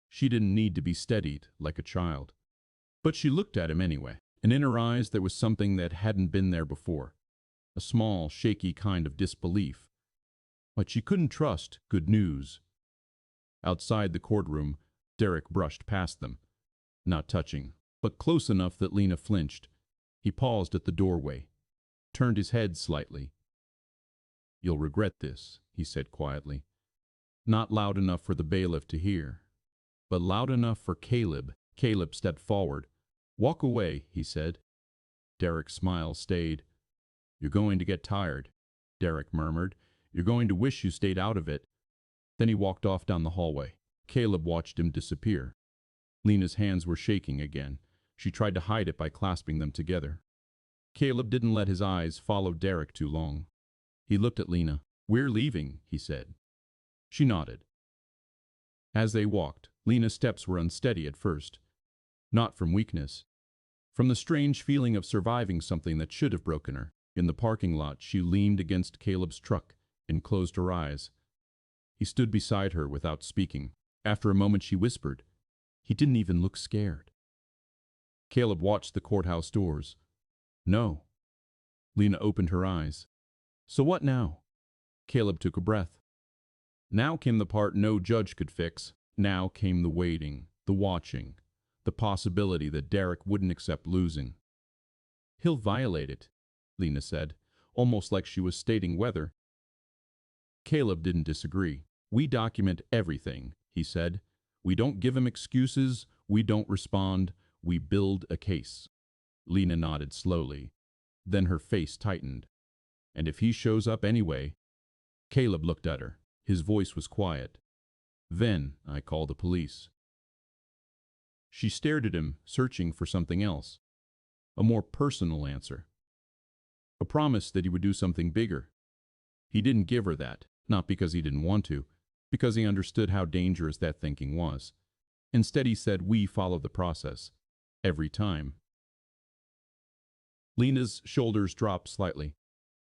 She didn't need to be steadied like a child. But she looked at him anyway, and in her eyes there was something that hadn't been there before. A small, shaky kind of disbelief. But she couldn't trust good news. Outside the courtroom, Derek brushed past them. Not touching, but close enough that Lena flinched. He paused at the doorway, turned his head slightly. You'll regret this, he said quietly. Not loud enough for the bailiff to hear, but loud enough for Caleb. Caleb stepped forward. Walk away, he said. Derek's smile stayed. You're going to get tired, Derek murmured. You're going to wish you stayed out of it. Then he walked off down the hallway. Caleb watched him disappear. Lena's hands were shaking again. She tried to hide it by clasping them together. Caleb didn't let his eyes follow Derek too long. He looked at Lena. We're leaving, he said. She nodded. As they walked, Lena's steps were unsteady at first. Not from weakness. From the strange feeling of surviving something that should have broken her. In the parking lot, she leaned against Caleb's truck and closed her eyes. He stood beside her without speaking. After a moment she whispered. He didn't even look scared. Caleb watched the courthouse doors. No. Lena opened her eyes. So what now? Caleb took a breath. Now came the part no judge could fix. Now came the waiting, the watching, the possibility that Derek wouldn't accept losing. He'll violate it, Lena said, almost like she was stating whether. Caleb didn't disagree. We document everything, he said. We don't give him excuses, we don't respond, we build a case. Lena nodded slowly. Then her face tightened. And if he shows up anyway? Caleb looked at her. His voice was quiet. Then I call the police. She stared at him, searching for something else. A more personal answer. A promise that he would do something bigger. He didn't give her that, not because he didn't want to, because he understood how dangerous that thinking was. Instead he said, we follow the process. Every time. Lena's shoulders dropped slightly.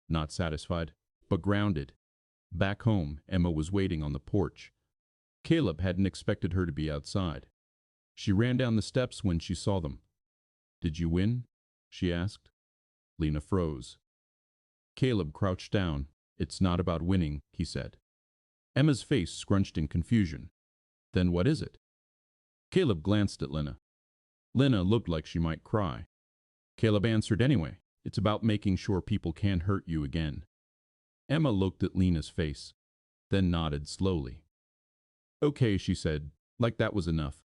Not satisfied, but grounded. Back home, Emma was waiting on the porch. Caleb hadn't expected her to be outside. She ran down the steps when she saw them. Did you win? She asked. Lena froze. Caleb crouched down. It's not about winning, he said. Emma's face scrunched in confusion. Then what is it? Caleb glanced at Lena. Lena looked like she might cry. Caleb answered anyway. It's about making sure people can't hurt you again. Emma looked at Lena's face, then nodded slowly. Okay, she said, like that was enough.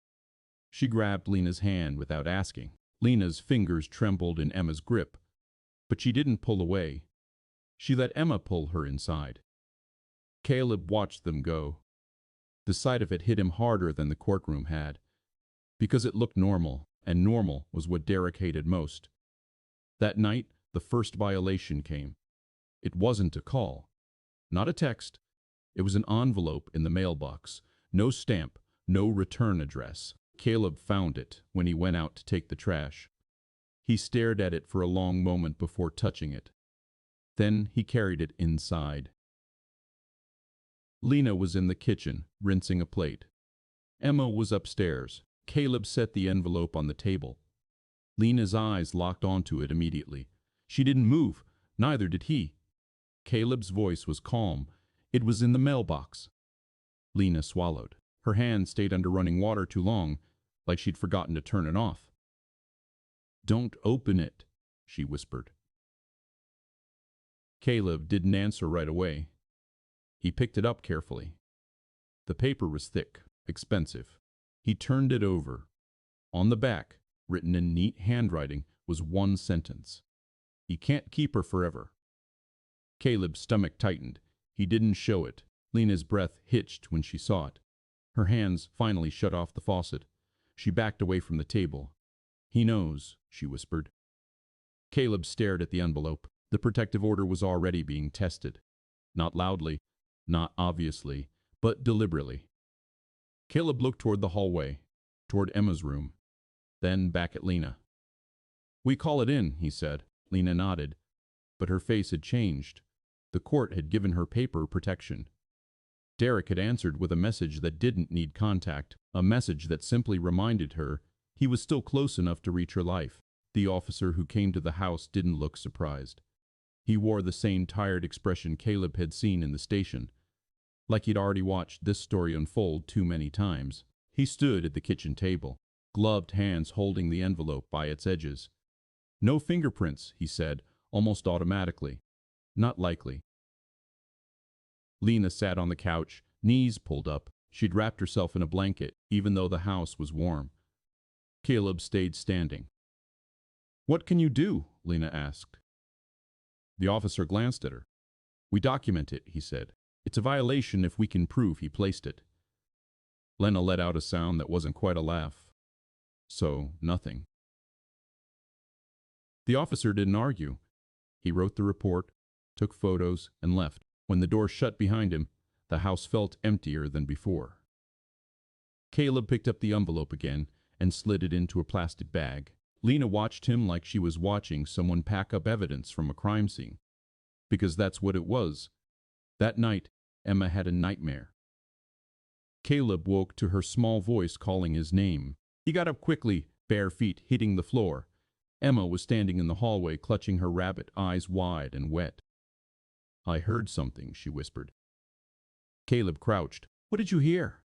She grabbed Lena's hand without asking. Lena's fingers trembled in Emma's grip, but she didn't pull away. She let Emma pull her inside. Caleb watched them go. The sight of it hit him harder than the courtroom had, because it looked normal, and normal was what Derek hated most. That night, the first violation came. It wasn't a call, not a text. It was an envelope in the mailbox. No stamp, no return address. Caleb found it when he went out to take the trash. He stared at it for a long moment before touching it. Then he carried it inside. Lena was in the kitchen, rinsing a plate. Emma was upstairs. Caleb set the envelope on the table. Lena's eyes locked onto it immediately. She didn't move, neither did he. Caleb's voice was calm. It was in the mailbox. Lena swallowed. Her hand stayed under running water too long, like she'd forgotten to turn it off. Don't open it, she whispered. Caleb didn't answer right away. He picked it up carefully. The paper was thick, expensive. He turned it over. On the back, written in neat handwriting, was one sentence. He can't keep her forever. Caleb's stomach tightened. He didn't show it. Lena's breath hitched when she saw it. Her hands finally shut off the faucet. She backed away from the table. He knows, she whispered. Caleb stared at the envelope. The protective order was already being tested. Not loudly, not obviously, but deliberately. Caleb looked toward the hallway, toward Emma's room, then back at Lena. We call it in, he said. Lena nodded, but her face had changed. The court had given her paper protection. Derek had answered with a message that didn't need contact, a message that simply reminded her he was still close enough to reach her life. The officer who came to the house didn't look surprised. He wore the same tired expression Caleb had seen in the station, like he'd already watched this story unfold too many times. He stood at the kitchen table, gloved hands holding the envelope by its edges. No fingerprints, he said, almost automatically. Not likely. Lena sat on the couch, knees pulled up. She'd wrapped herself in a blanket, even though the house was warm. Caleb stayed standing. What can you do? Lena asked. The officer glanced at her. We document it, he said. It's a violation if we can prove he placed it. Lena let out a sound that wasn't quite a laugh. So, nothing. The officer didn't argue. He wrote the report, took photos, and left. When the door shut behind him, the house felt emptier than before. Caleb picked up the envelope again and slid it into a plastic bag. Lena watched him like she was watching someone pack up evidence from a crime scene. Because that's what it was. That night, Emma had a nightmare. Caleb woke to her small voice calling his name. He got up quickly, bare feet hitting the floor. Emma was standing in the hallway, clutching her rabbit, eyes wide and wet. I heard something, she whispered. Caleb crouched. What did you hear?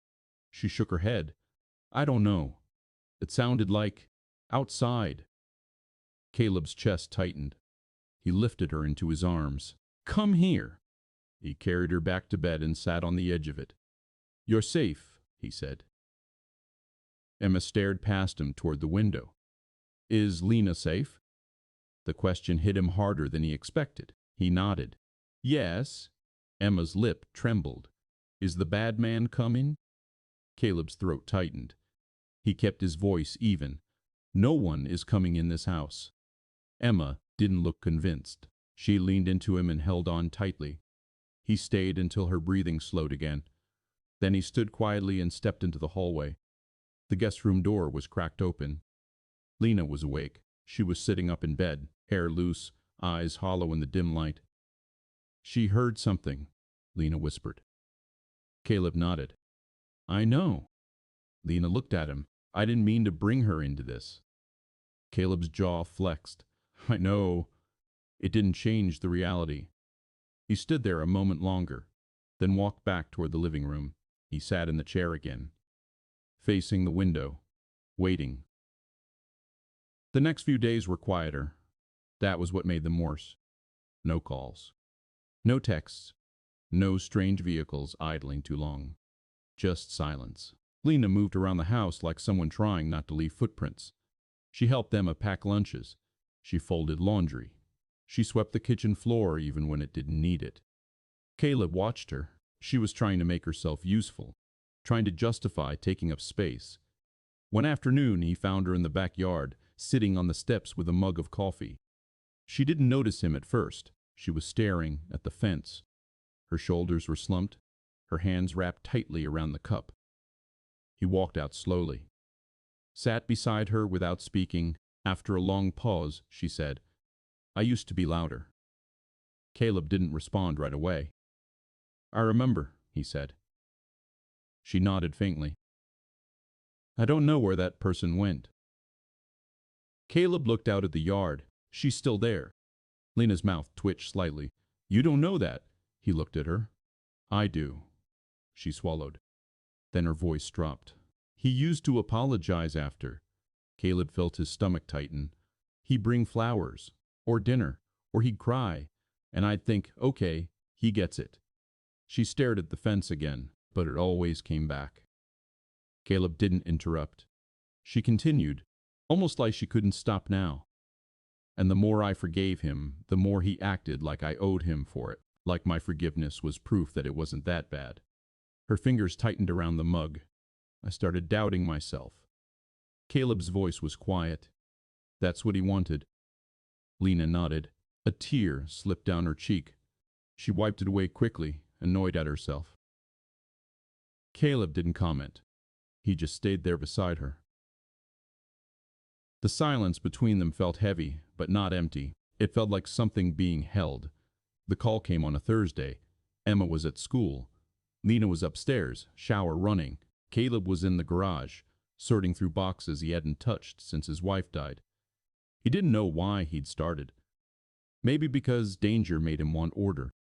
She shook her head. I don't know. It sounded like outside. Caleb's chest tightened. He lifted her into his arms. Come here. He carried her back to bed and sat on the edge of it. You're safe, he said. Emma stared past him toward the window. Is Lena safe? The question hit him harder than he expected. He nodded. Yes. Emma's lip trembled. Is the bad man coming? Caleb's throat tightened. He kept his voice even. No one is coming in this house. Emma didn't look convinced. She leaned into him and held on tightly. He stayed until her breathing slowed again. Then he stood quietly and stepped into the hallway. The guest room door was cracked open. Lena was awake. She was sitting up in bed, hair loose, eyes hollow in the dim light. She heard something, Lena whispered. Caleb nodded. I know. Lena looked at him. I didn't mean to bring her into this. Caleb's jaw flexed. I know. It didn't change the reality. He stood there a moment longer, then walked back toward the living room. He sat in the chair again, facing the window, waiting. The next few days were quieter. That was what made them worse. No calls. No texts. No strange vehicles idling too long. Just silence. Lena moved around the house like someone trying not to leave footprints. She helped Emma pack lunches. She folded laundry. She swept the kitchen floor even when it didn't need it. Caleb watched her. She was trying to make herself useful, trying to justify taking up space. One afternoon, he found her in the backyard, sitting on the steps with a mug of coffee. She didn't notice him at first. She was staring at the fence. Her shoulders were slumped, her hands wrapped tightly around the cup. He walked out slowly, sat beside her without speaking. After a long pause, she said, I used to be louder. Caleb didn't respond right away. I remember, he said. She nodded faintly. I don't know where that person went. Caleb looked out at the yard. She's still there. Lena's mouth twitched slightly. You don't know that. He looked at her. I do. She swallowed. Then her voice dropped. He used to apologize after. Caleb felt his stomach tighten. He'd bring flowers, or dinner, or he'd cry, and I'd think, okay, he gets it. She stared at the fence again, but it always came back. Caleb didn't interrupt. She continued, almost like she couldn't stop now. And the more I forgave him, the more he acted like I owed him for it, like my forgiveness was proof that it wasn't that bad. Her fingers tightened around the mug. I started doubting myself. Caleb's voice was quiet. That's what he wanted. Lena nodded. A tear slipped down her cheek. She wiped it away quickly, annoyed at herself. Caleb didn't comment. He just stayed there beside her. The silence between them felt heavy, but not empty. It felt like something being held. The call came on a Thursday. Emma was at school. Lena was upstairs, shower running. Caleb was in the garage, sorting through boxes he hadn't touched since his wife died. He didn't know why he'd started. Maybe because danger made him want order.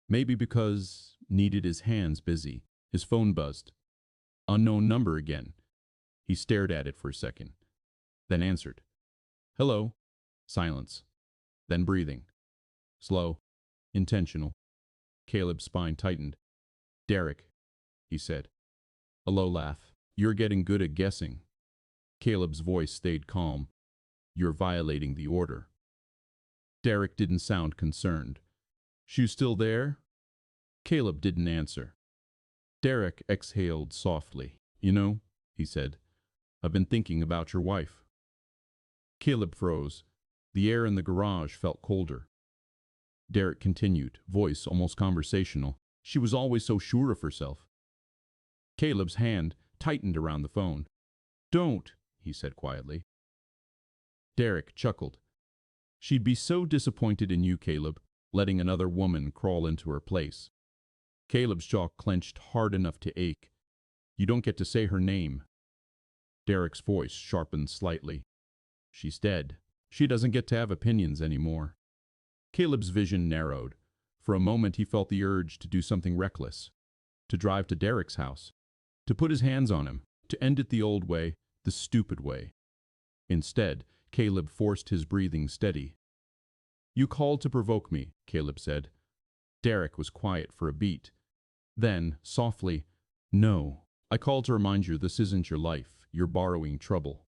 Maybe because needed his hands busy. His phone buzzed. Unknown number again. He stared at it for a second, then answered. Hello. Silence. Then breathing. Slow. Intentional. Caleb's spine tightened. Derek, he said. A low laugh. You're getting good at guessing. Caleb's voice stayed calm. You're violating the order. Derek didn't sound concerned. You still there? Caleb didn't answer. Derek exhaled softly. You know, he said, I've been thinking about your wife. Caleb froze. The air in the garage felt colder. Derek continued, voice almost conversational. She was always so sure of herself. Caleb's hand tightened around the phone. Don't, he said quietly. Derek chuckled. She'd be so disappointed in you, Caleb, letting another woman crawl into her place. Caleb's jaw clenched hard enough to ache. You don't get to say her name. Derek's voice sharpened slightly. She's dead. She doesn't get to have opinions anymore. Caleb's vision narrowed. For a moment he felt the urge to do something reckless. to drive to Derek's house, to put his hands on him, to end it the old way, the stupid way. Instead, Caleb forced his breathing steady. "You called to provoke me," Caleb said. Derek was quiet for a beat. Then, softly, "No, I called to remind you this isn't your life. You're borrowing trouble."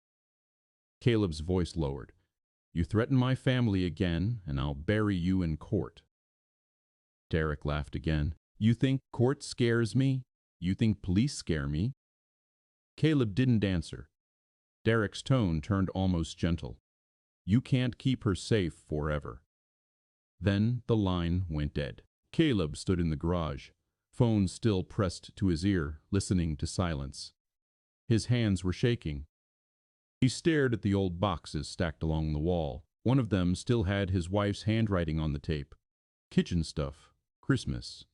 Caleb's voice lowered. "You threaten my family again, and I'll bury you in court." Derek laughed again. "You think court scares me? You think police scare me?" Caleb didn't answer. Derek's tone turned almost gentle. "You can't keep her safe forever." Then the line went dead. Caleb stood in the garage, phone still pressed to his ear, listening to silence. His hands were shaking. He stared at the old boxes stacked along the wall. One of them still had his wife's handwriting on the tape. "Kitchen stuff. Christmas."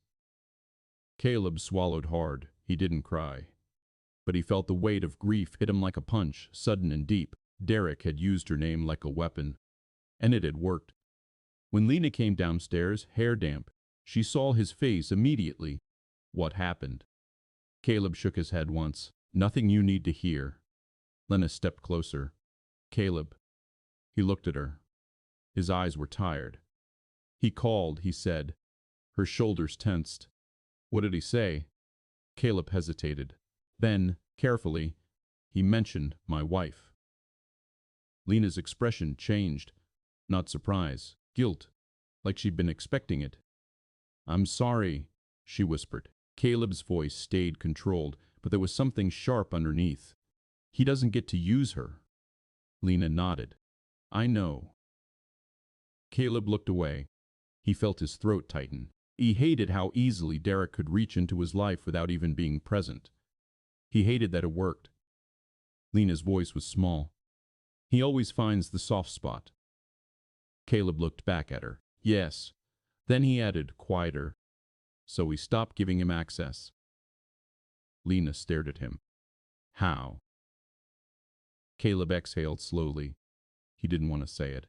Caleb swallowed hard. He didn't cry. But he felt the weight of grief hit him like a punch, sudden and deep. Derek had used her name like a weapon. And it had worked. When Lena came downstairs, hair damp, she saw his face immediately. What happened? Caleb shook his head once. "Nothing you need to hear." Lena stepped closer. "Caleb." He looked at her. His eyes were tired. "He called," he said. Her shoulders tensed. "What did he say?" Caleb hesitated. Then, carefully, he mentioned my wife. Lena's expression changed. Not surprise, guilt, like she'd been expecting it. "I'm sorry," she whispered. Caleb's voice stayed controlled, but there was something sharp underneath. "He doesn't get to use her." Lena nodded. "I know." Caleb looked away. He felt his throat tighten. He hated how easily Derek could reach into his life without even being present. He hated that it worked. Lena's voice was small. "He always finds the soft spot." Caleb looked back at her. "Yes." Then he added, quieter, "So we stopped giving him access." Lena stared at him. "How?" Caleb exhaled slowly. He didn't want to say it.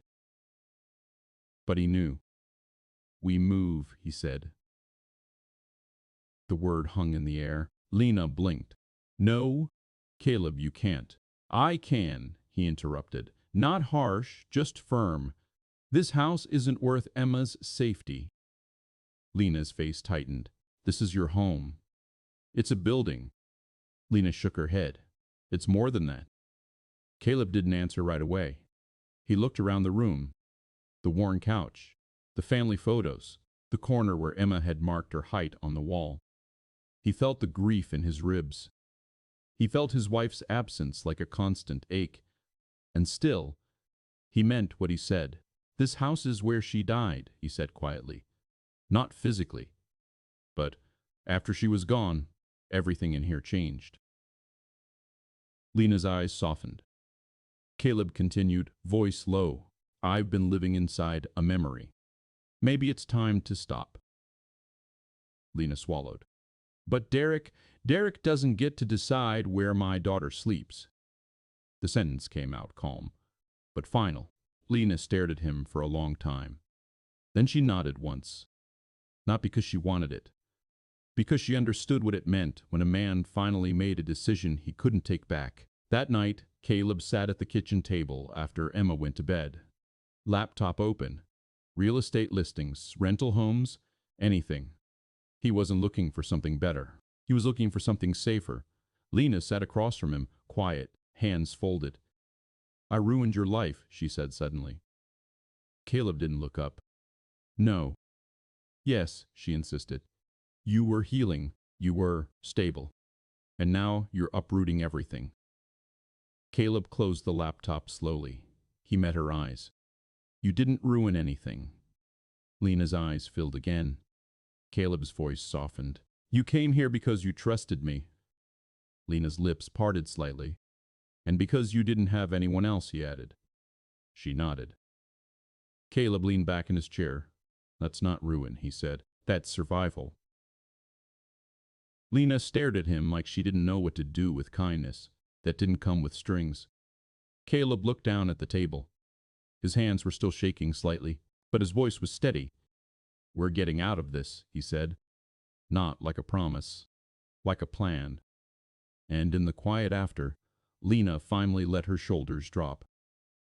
But he knew. "We move," he said. The word hung in the air. Lena blinked. "No, Caleb, you can't." "I can," he interrupted. "Not harsh, just firm. This house isn't worth Emma's safety." Lena's face tightened. "This is your home." "It's a building." Lena shook her head. "It's more than that." Caleb didn't answer right away. He looked around the room. The worn couch, the family photos, the corner where Emma had marked her height on the wall. He felt the grief in his ribs. He felt his wife's absence like a constant ache. And still, he meant what he said. "This house is where she died," he said quietly. "Not physically. But after she was gone, everything in here changed." Lena's eyes softened. Caleb continued, voice low. "I've been living inside a memory. Maybe it's time to stop." Lena swallowed. "But Derek doesn't get to decide where my daughter sleeps." The sentence came out calm, but final. Lena stared at him for a long time. Then she nodded once. Not because she wanted it. Because she understood what it meant when a man finally made a decision he couldn't take back. That night, Caleb sat at the kitchen table after Emma went to bed. Laptop open. Real estate listings, rental homes, anything. He wasn't looking for something better. He was looking for something safer. Lena sat across from him, quiet, hands folded. "I ruined your life," she said suddenly. Caleb didn't look up. "No." "Yes," she insisted. "You were healing. You were stable. And now you're uprooting everything." Caleb closed the laptop slowly. He met her eyes. "You didn't ruin anything." Lena's eyes filled again. Caleb's voice softened. "You came here because you trusted me." Lena's lips parted slightly. "And because you didn't have anyone else," he added. She nodded. Caleb leaned back in his chair. "That's not ruin," he said. "That's survival." Lena stared at him like she didn't know what to do with kindness that didn't come with strings. Caleb looked down at the table. His hands were still shaking slightly, but his voice was steady. "We're getting out of this," he said. "Not like a promise." like a plan. And in the quiet after, Lena finally let her shoulders drop.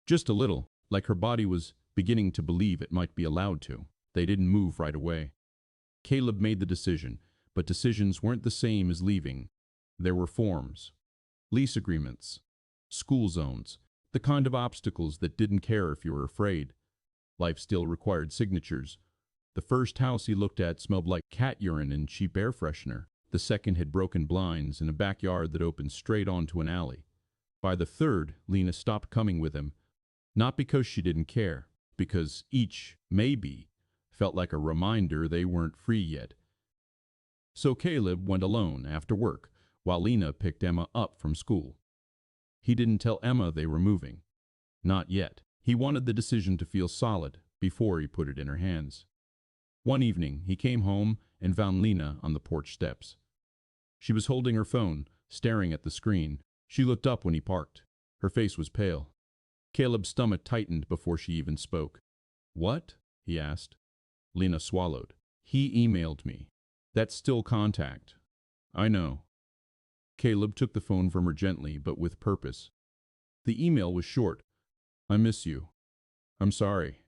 Just a little, like her body was beginning to believe it might be allowed to. They didn't move right away. Caleb made the decision, but decisions weren't the same as leaving. There were forms, lease agreements, school zones, the kind of obstacles that didn't care if you were afraid. Life still required signatures. The first house he looked at smelled like cat urine and cheap air freshener. The second had broken blinds and a backyard that opened straight onto an alley. By the third, Lena stopped coming with him, not because she didn't care, because each, maybe, felt like a reminder they weren't free yet. So Caleb went alone after work, while Lena picked Emma up from school. He didn't tell Emma they were moving. Not yet. He wanted the decision to feel solid before he put it in her hands. One evening, he came home and found Lena on the porch steps. She was holding her phone, staring at the screen. She looked up when he parked. Her face was pale. Caleb's stomach tightened before she even spoke. "What?" he asked. Lena swallowed. "He emailed me. That's still contact." "I know." Caleb took the phone from her gently, but with purpose. The email was short. "I miss you. I'm sorry.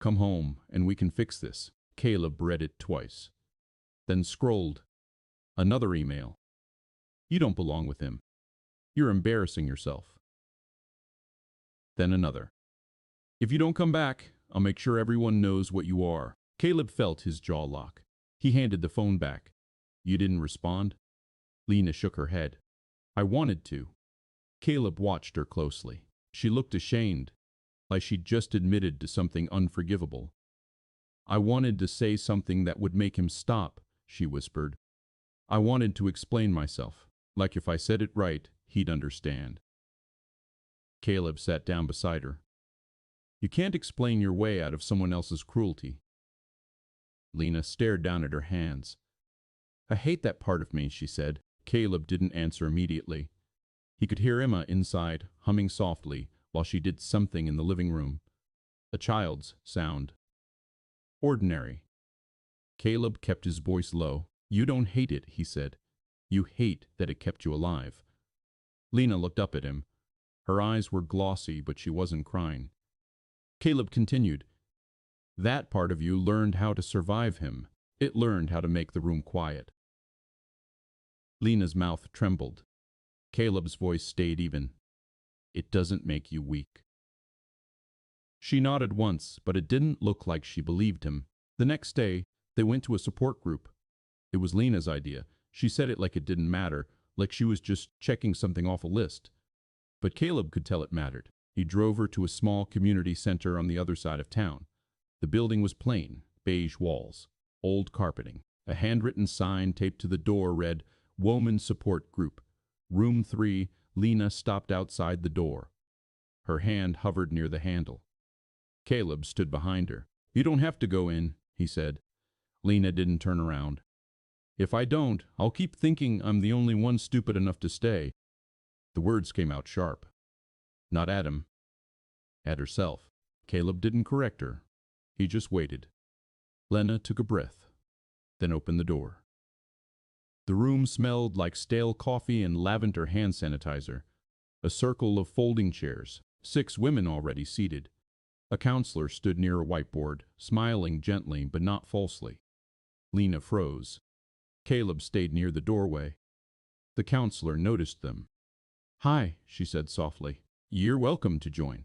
Come home, and we can fix this." Caleb read it twice. Then scrolled. Another email. "You don't belong with him. You're embarrassing yourself." Then another. "If you don't come back, I'll make sure everyone knows what you are." Caleb felt his jaw lock. He handed the phone back. "You didn't respond?" Lena shook her head. "I wanted to." Caleb watched her closely. She looked ashamed, like she'd just admitted to something unforgivable. "I wanted to say something that would make him stop," she whispered. "I wanted to explain myself, like if I said it right, he'd understand." Caleb sat down beside her. "You can't explain your way out of someone else's cruelty." Lena stared down at her hands. "I hate that part of me," she said. Caleb didn't answer immediately. He could hear Emma inside, humming softly, while she did something in the living room. A child's sound. Ordinary. Caleb kept his voice low. "You don't hate it," he said. "You hate that it kept you alive." Lena looked up at him. Her eyes were glossy, but she wasn't crying. Caleb continued. "That part of you learned how to survive him. It learned how to make the room quiet." Lena's mouth trembled. Caleb's voice stayed even. "It doesn't make you weak." She nodded once, but it didn't look like she believed him. The next day, they went to a support group. It was Lena's idea. She said it like it didn't matter, like she was just checking something off a list. But Caleb could tell it mattered. He drove her to a small community center on the other side of town. The building was plain, beige walls, old carpeting. A handwritten sign taped to the door read, "Woman Support Group. Room 3, Lena." Stopped outside the door. Her hand hovered near the handle. Caleb stood behind her. "You don't have to go in," he said. Lena didn't turn around. "If I don't, I'll keep thinking I'm the only one stupid enough to stay." The words came out sharp. Not at him. At herself. Caleb didn't correct her. He just waited. Lena took a breath, then opened the door. The room smelled like stale coffee and lavender hand sanitizer. A circle of folding chairs, 6 women already seated. A counselor stood near a whiteboard, smiling gently but not falsely. Lena froze. Caleb stayed near the doorway. The counselor noticed them. "Hi," she said softly. "You're welcome to join."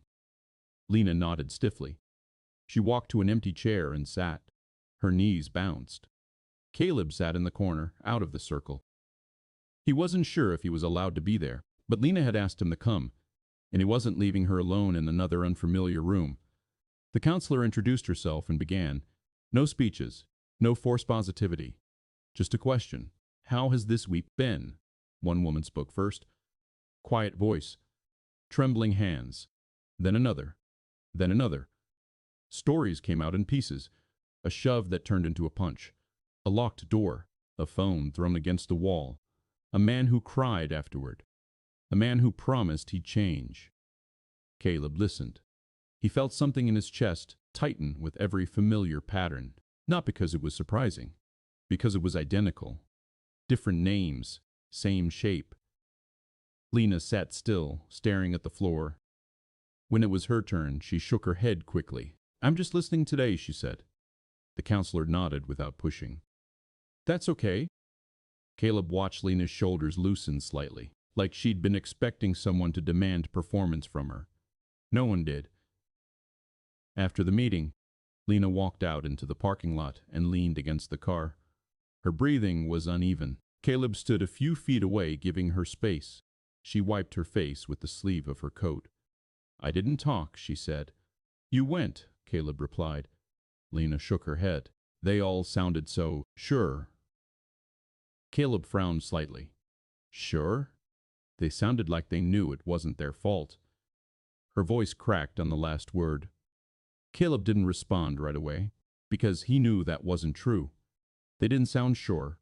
Lena nodded stiffly. She walked to an empty chair and sat. Her knees bounced. Caleb sat in the corner, out of the circle. He wasn't sure if he was allowed to be there, but Lena had asked him to come, and he wasn't leaving her alone in another unfamiliar room. The counselor introduced herself and began. No speeches, no forced positivity. Just a question. "How has this week been?" One woman spoke first. Quiet voice. Trembling hands. Then another. Then another. Stories came out in pieces. A shove that turned into a punch. A locked door. A phone thrown against the wall. A man who cried afterward. A man who promised he'd change. Caleb listened. He felt something in his chest tighten with every familiar pattern. Not because it was surprising. Because it was identical. Different names, same shape. Lena sat still, staring at the floor. When it was her turn, she shook her head quickly. I'm just listening today, she said. The counselor nodded without pushing. That's okay. Caleb watched Lena's shoulders loosen slightly, like she'd been expecting someone to demand performance from her. No one did. After the meeting, Lena walked out into the parking lot and leaned against the car. Her breathing was uneven. Caleb stood a few feet away, giving her space. She wiped her face with the sleeve of her coat. I didn't talk, she said. You went, Caleb replied. Lena shook her head. They all sounded so sure. Caleb frowned slightly. Sure? They sounded like they knew it wasn't their fault. Her voice cracked on the last word. Caleb didn't respond right away, because he knew that wasn't true. They didn't sound sure.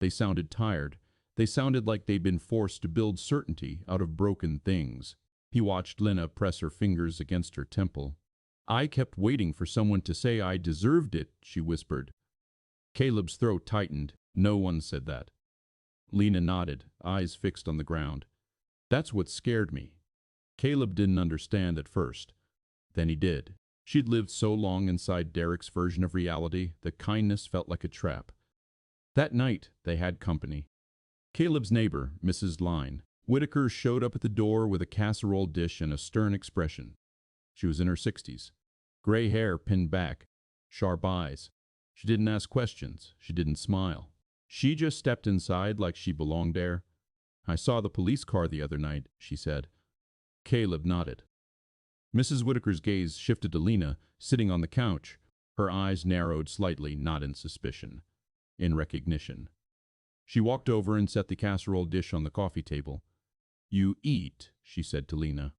They sounded tired. They sounded like they'd been forced to build certainty out of broken things. He watched Lena press her fingers against her temple. I kept waiting for someone to say I deserved it, she whispered. Caleb's throat tightened. No one said that. Lena nodded, eyes fixed on the ground. That's what scared me. Caleb didn't understand at first. Then he did. She'd lived so long inside Derek's version of reality that kindness felt like a trap. That night, they had company. Caleb's neighbor, Mrs. Line, Whitaker, showed up at the door with a casserole dish and a stern expression. She was in her 60s. Gray hair pinned back, sharp eyes. She didn't ask questions. She didn't smile. She just stepped inside like she belonged there. I saw the police car the other night, she said. Caleb nodded. Mrs. Whitaker's gaze shifted to Lena, sitting on the couch. Her eyes narrowed slightly, not in suspicion, in recognition. She walked over and set the casserole dish on the coffee table. You eat, she said to Lena.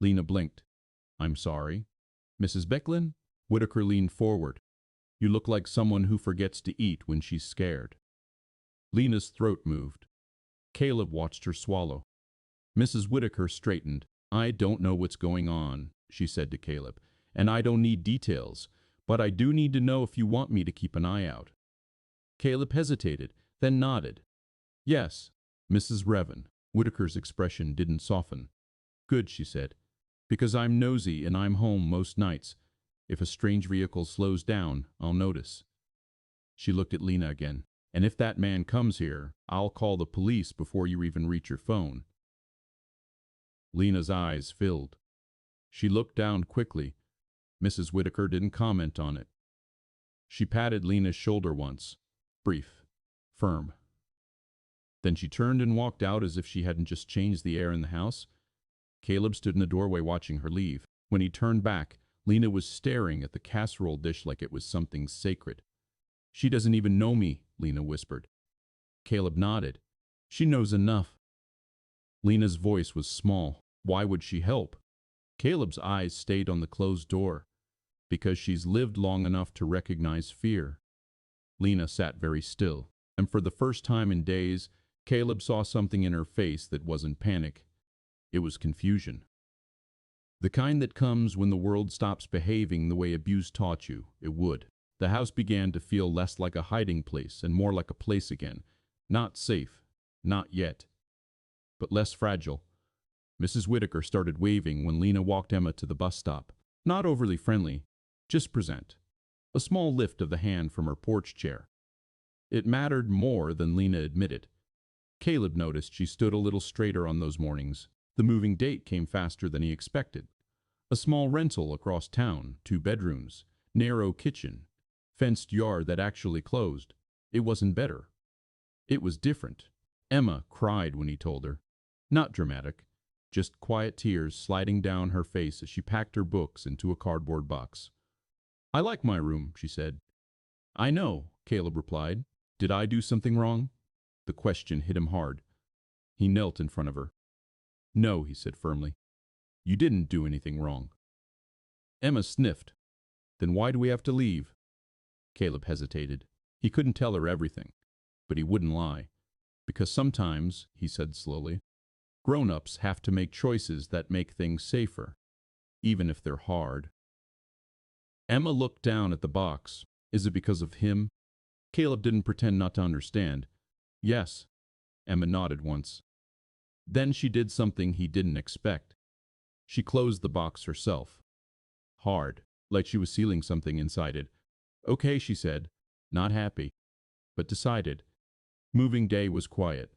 Lena blinked. I'm sorry. Mrs. Becklin? Whitaker leaned forward. You look like someone who forgets to eat when she's scared. Lena's throat moved. Caleb watched her swallow. Mrs. Whitaker straightened. I don't know what's going on, she said to Caleb, and I don't need details, but I do need to know if you want me to keep an eye out. Caleb hesitated, then nodded. Yes, Mrs. Revan. Whitaker's expression didn't soften. Good, she said, because I'm nosy and I'm home most nights. If a strange vehicle slows down, I'll notice. She looked at Lena again. And if that man comes here, I'll call the police before you even reach your phone. Lena's eyes filled. She looked down quickly. Mrs. Whitaker didn't comment on it. She patted Lena's shoulder once. Brief. Firm. Then she turned and walked out as if she hadn't just changed the air in the house. Caleb stood in the doorway watching her leave. When he turned back, Lena was staring at the casserole dish like it was something sacred. She doesn't even know me, Lena whispered. Caleb nodded. She knows enough. Lena's voice was small. Why would she help? Caleb's eyes stayed on the closed door. Because she's lived long enough to recognize fear. Lena sat very still, and for the first time in days, Caleb saw something in her face that wasn't panic. It was confusion. The kind that comes when the world stops behaving the way abuse taught you it would. The house began to feel less like a hiding place and more like a place again. Not safe, not yet, but less fragile. Mrs. Whitaker started waving when Lena walked Emma to the bus stop. Not overly friendly, just present. A small lift of the hand from her porch chair. It mattered more than Lena admitted. Caleb noticed she stood a little straighter on those mornings. The moving date came faster than he expected. A small rental across town, 2 bedrooms, narrow kitchen, fenced yard that actually closed. It wasn't better. It was different. Emma cried when he told her. Not dramatic, just quiet tears sliding down her face as she packed her books into a cardboard box. I like my room, she said. I know, Caleb replied. Did I do something wrong? The question hit him hard. He knelt in front of her. No, he said firmly. You didn't do anything wrong. Emma sniffed. Then why do we have to leave? Caleb hesitated. He couldn't tell her everything, but he wouldn't lie. Because sometimes, he said slowly, grown-ups have to make choices that make things safer, even if they're hard. Emma looked down at the box. Is it because of him? Caleb didn't pretend not to understand. Yes. Emma nodded once. Then she did something he didn't expect. She closed the box herself. Hard, like she was sealing something inside it. Okay, she said, not happy, but decided. Moving day was quiet.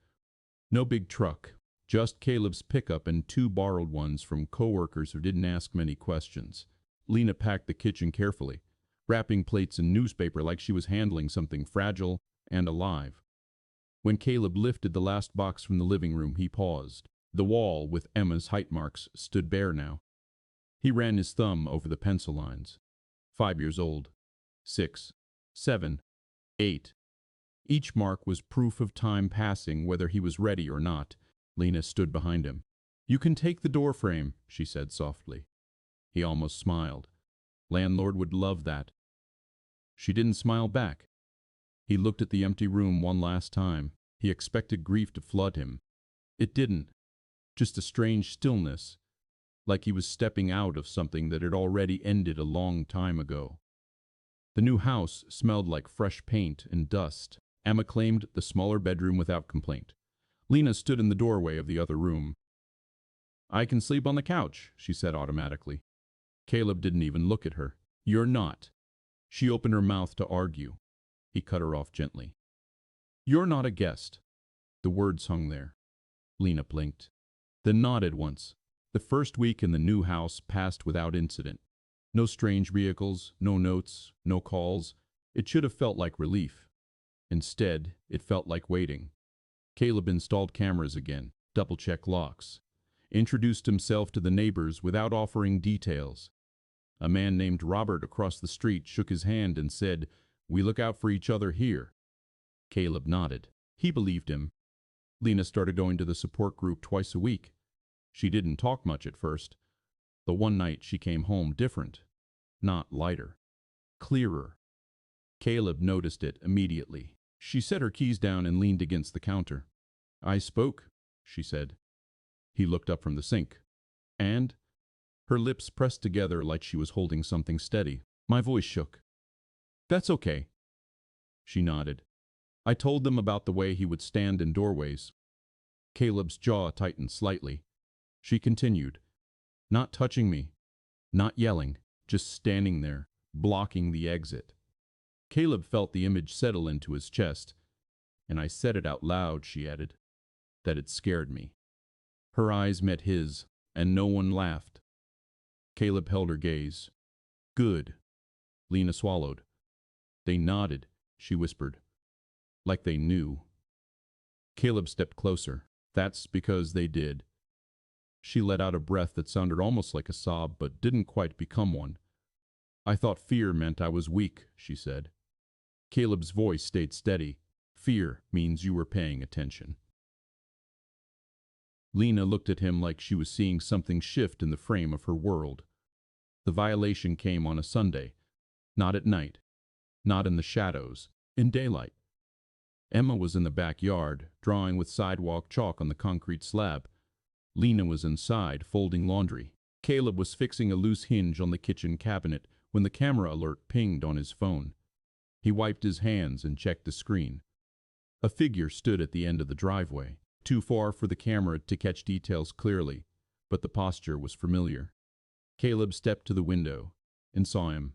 No big truck, just Caleb's pickup and two borrowed ones from coworkers who didn't ask many questions. Lena packed the kitchen carefully, wrapping plates in newspaper like she was handling something fragile and alive. When Caleb lifted the last box from the living room, he paused. The wall with Emma's height marks stood bare now. He ran his thumb over the pencil lines. 5 years old. 6. 7. 8. Each mark was proof of time passing, whether he was ready or not. Lena stood behind him. You can take the door frame, she said softly. He almost smiled. Landlord would love that. She didn't smile back. He looked at the empty room one last time. He expected grief to flood him. It didn't. Just a strange stillness, like he was stepping out of something that had already ended a long time ago. The new house smelled like fresh paint and dust. Emma claimed the smaller bedroom without complaint. Lena stood in the doorway of the other room. I can sleep on the couch, she said automatically. Caleb didn't even look at her. You're not. She opened her mouth to argue. He cut her off gently. You're not a guest. The words hung there. Lena blinked, then nodded once. The first week in the new house passed without incident. No strange vehicles, no notes, no calls. It should have felt like relief. Instead, it felt like waiting. Caleb installed cameras again, double-checked locks, introduced himself to the neighbors without offering details. A man named Robert across the street shook his hand and said, We look out for each other here. Caleb nodded. He believed him. Lena started going to the support group twice a week. She didn't talk much at first. The one night she came home different. Not lighter. Clearer. Caleb noticed it immediately. She set her keys down and leaned against the counter. I spoke, she said. He looked up from the sink. And? Her lips pressed together like she was holding something steady. My voice shook. That's okay. She nodded. I told them about the way he would stand in doorways. Caleb's jaw tightened slightly. She continued. Not touching me. Not yelling. Just standing there, blocking the exit. Caleb felt the image settle into his chest. And I said it out loud, she added. That it scared me. Her eyes met his, and no one laughed. Caleb held her gaze. Good. Lena swallowed. They nodded, she whispered. Like they knew. Caleb stepped closer. That's because they did. She let out a breath that sounded almost like a sob, but didn't quite become one. I thought fear meant I was weak, she said. Caleb's voice stayed steady. Fear means you were paying attention. Lena looked at him like she was seeing something shift in the frame of her world. The violation came on a Sunday. Not at night. Not in the shadows. In daylight. Emma was in the backyard, drawing with sidewalk chalk on the concrete slab. Lena was inside, folding laundry. Caleb was fixing a loose hinge on the kitchen cabinet when the camera alert pinged on his phone. He wiped his hands and checked the screen. A figure stood at the end of the driveway, too far for the camera to catch details clearly, but the posture was familiar. Caleb stepped to the window and saw him.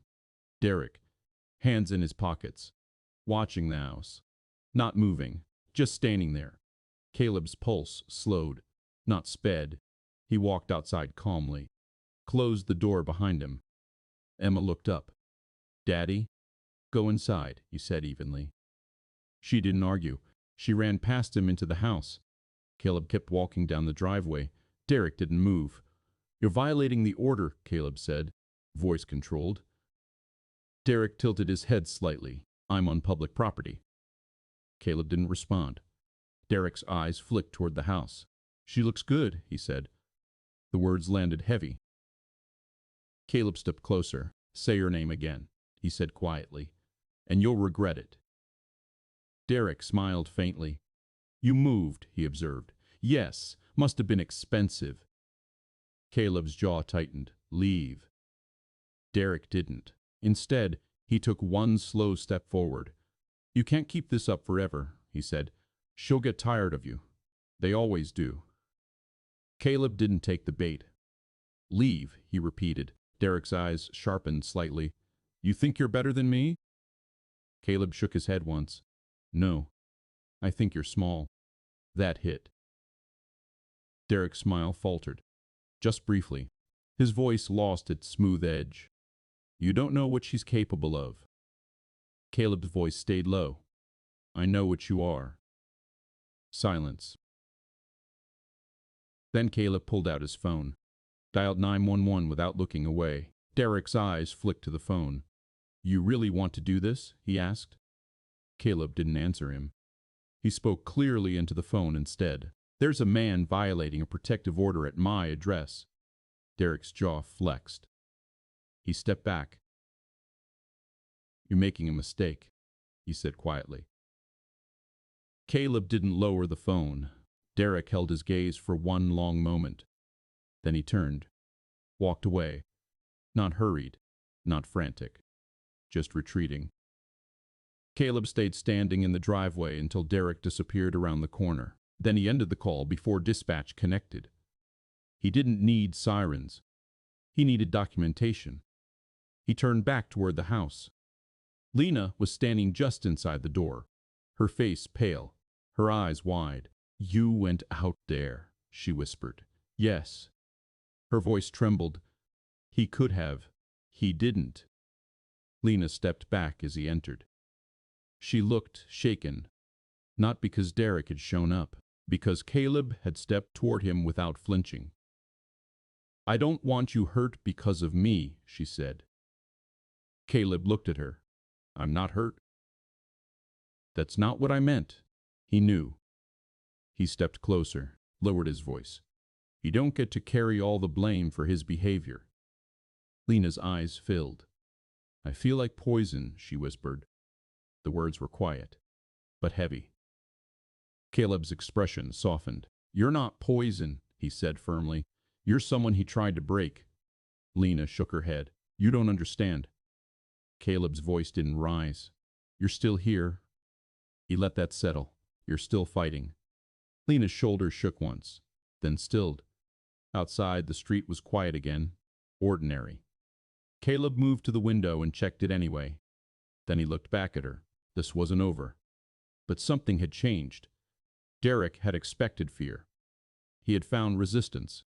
Derek, hands in his pockets, watching the house. Not moving, just standing there. Caleb's pulse slowed, not sped. He walked outside calmly, closed the door behind him. Emma looked up. Daddy? Go inside, he said evenly. She didn't argue. She ran past him into the house. Caleb kept walking down the driveway. Derek didn't move. You're violating the order, Caleb said, voice controlled. Derek tilted his head slightly. I'm on public property. Caleb didn't respond. Derek's eyes flicked toward the house. She looks good, he said. The words landed heavy. Caleb stepped closer. Say your name again, he said quietly, and you'll regret it. Derek smiled faintly. You moved, he observed. Yes, must have been expensive. Caleb's jaw tightened. Leave. Derek didn't. Instead, he took one slow step forward. You can't keep this up forever, he said. She'll get tired of you. They always do. Caleb didn't take the bait. Leave, he repeated. Derek's eyes sharpened slightly. You think you're better than me? Caleb shook his head once. No. I think you're small. That hit. Derek's smile faltered. Just briefly. His voice lost its smooth edge. You don't know what she's capable of. Caleb's voice stayed low. I know what you are. Silence. Then Caleb pulled out his phone, dialed 911 without looking away. Derek's eyes flicked to the phone. You really want to do this? He asked. Caleb didn't answer him. He spoke clearly into the phone instead. There's a man violating a protective order at my address. Derek's jaw flexed. He stepped back. You're making a mistake, he said quietly. Caleb didn't lower the phone. Derek held his gaze for one long moment. Then he turned, walked away, not hurried, not frantic, just retreating. Caleb stayed standing in the driveway until Derek disappeared around the corner. Then he ended the call before dispatch connected. He didn't need sirens. He needed documentation. He turned back toward the house. Lena was standing just inside the door, her face pale, her eyes wide. You went out there, she whispered. Yes. Her voice trembled. He could have. He didn't. Lena stepped back as he entered. She looked shaken, not because Derek had shown up, because Caleb had stepped toward him without flinching. I don't want you hurt because of me, she said. Caleb looked at her. I'm not hurt. That's not what I meant. He knew. He stepped closer, lowered his voice. You don't get to carry all the blame for his behavior. Lena's eyes filled. I feel like poison, she whispered. The words were quiet, but heavy. Caleb's expression softened. You're not poison, he said firmly. You're someone he tried to break. Lena shook her head. You don't understand. Caleb's voice didn't rise. You're still here. He let that settle. You're still fighting. Lena's shoulders shook once, then stilled. Outside, the street was quiet again, ordinary. Caleb moved to the window and checked it anyway. Then he looked back at her. This wasn't over. But something had changed. Derek had expected fear. He had found resistance.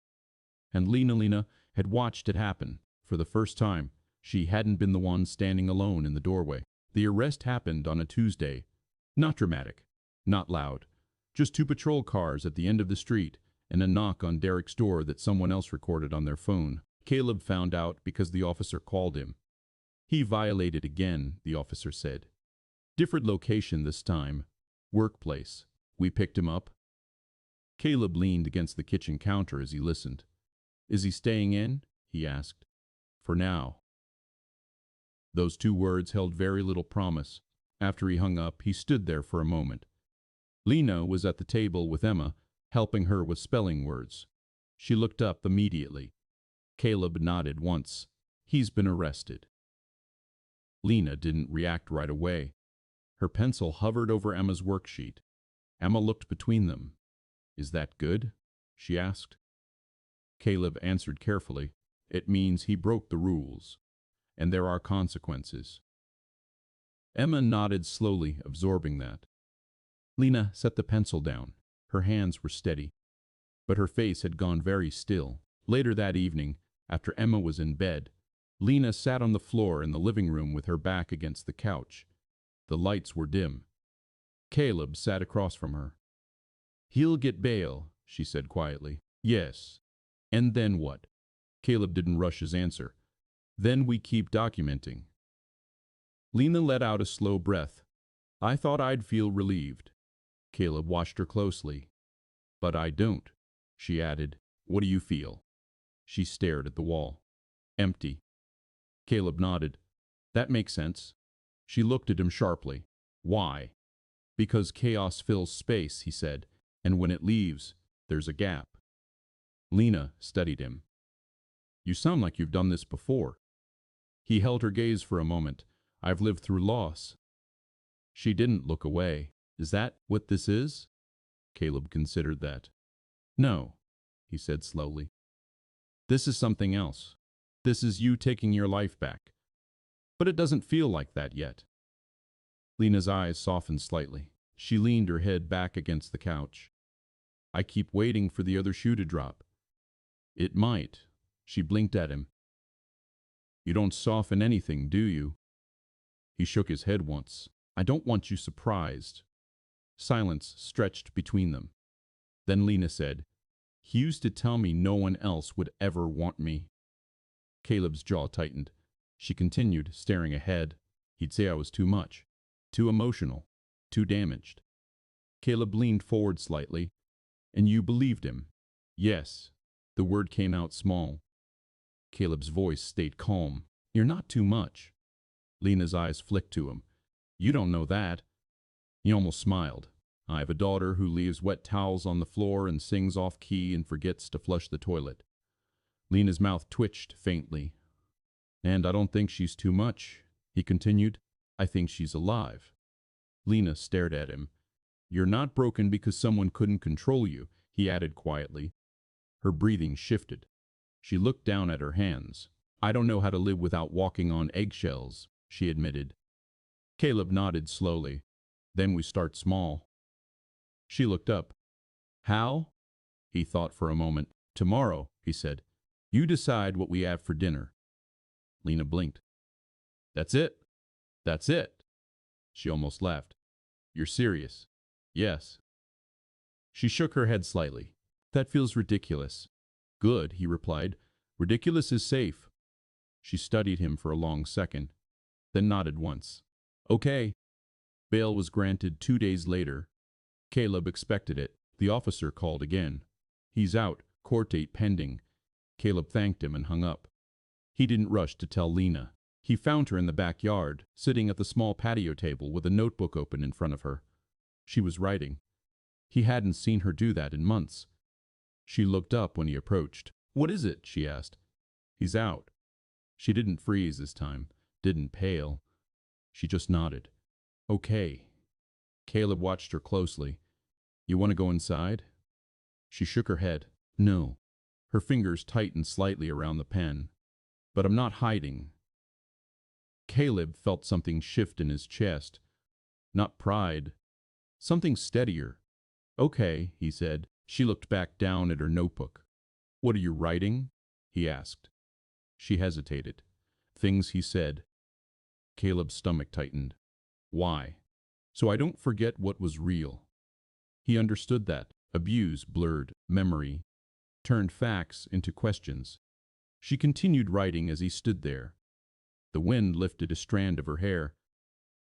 And Lena had watched it happen. For the first time, she hadn't been the one standing alone in the doorway. The arrest happened on a Tuesday. Not dramatic, not loud. Just 2 patrol cars at the end of the street and a knock on Derek's door that someone else recorded on their phone. Caleb found out because the officer called him. He violated again, the officer said. Different location this time. Workplace. We picked him up. Caleb leaned against the kitchen counter as he listened. Is he staying in? He asked. For now. Those 2 words held very little promise. After he hung up, he stood there for a moment. Lena was at the table with Emma, helping her with spelling words. She looked up immediately. Caleb nodded once. He's been arrested. Lena didn't react right away. Her pencil hovered over Emma's worksheet. Emma looked between them. Is that good? She asked. Caleb answered carefully. It means he broke the rules, and there are consequences. Emma nodded slowly, absorbing that. Lena set the pencil down. Her hands were steady, but her face had gone very still. Later that evening, after Emma was in bed, Lena sat on the floor in the living room with her back against the couch. The lights were dim. Caleb sat across from her. He'll get bail, she said quietly. Yes. And then what? Caleb didn't rush his answer. Then we keep documenting. Lena let out a slow breath. I thought I'd feel relieved. Caleb watched her closely. But I don't, she added. What do you feel? She stared at the wall. Empty. Caleb nodded. That makes sense. She looked at him sharply. Why? Because chaos fills space, he said, and when it leaves, there's a gap. Lena studied him. You sound like you've done this before. He held her gaze for a moment. I've lived through loss. She didn't look away. Is that what this is? Caleb considered that. No, he said slowly. This is something else. This is you taking your life back. But it doesn't feel like that yet. Lena's eyes softened slightly. She leaned her head back against the couch. I keep waiting for the other shoe to drop. It might. She blinked at him. You don't soften anything, do you? He shook his head once. I don't want you surprised. Silence stretched between them. Then Lena said, He used to tell me no one else would ever want me. Caleb's jaw tightened. She continued, staring ahead. He'd say I was too much, too emotional, too damaged. Caleb leaned forward slightly. And you believed him? Yes. The word came out small. Caleb's voice stayed calm. You're not too much. Lena's eyes flicked to him. You don't know that. He almost smiled. I have a daughter who leaves wet towels on the floor and sings off key and forgets to flush the toilet. Lena's mouth twitched faintly. And I don't think she's too much, he continued. I think she's alive. Lena stared at him. You're not broken because someone couldn't control you, he added quietly. Her breathing shifted. She looked down at her hands. I don't know how to live without walking on eggshells, she admitted. Caleb nodded slowly. Then we start small. She looked up. How? He thought for a moment. Tomorrow, he said. You decide what we have for dinner. Lena blinked. That's it? That's it? She almost laughed. You're serious? Yes. She shook her head slightly. That feels ridiculous. Good, he replied. Ridiculous is safe. She studied him for a long second, then nodded once. Okay. Bail was granted 2 days later. Caleb expected it. The officer called again. He's out, court date pending. Caleb thanked him and hung up. He didn't rush to tell Lena. He found her in the backyard, sitting at the small patio table with a notebook open in front of her. She was writing. He hadn't seen her do that in months. She looked up when he approached. What is it? She asked. He's out. She didn't freeze this time, didn't pale. She just nodded. Okay. Caleb watched her closely. You want to go inside? She shook her head. No. Her fingers tightened slightly around the pen. But I'm not hiding. Caleb felt something shift in his chest. Not pride. Something steadier. Okay, he said. She looked back down at her notebook. What are you writing? He asked. She hesitated. Things he said. Caleb's stomach tightened. Why? So I don't forget what was real. He understood that. Abuse blurred memory, turned facts into questions. She continued writing as he stood there. The wind lifted a strand of her hair.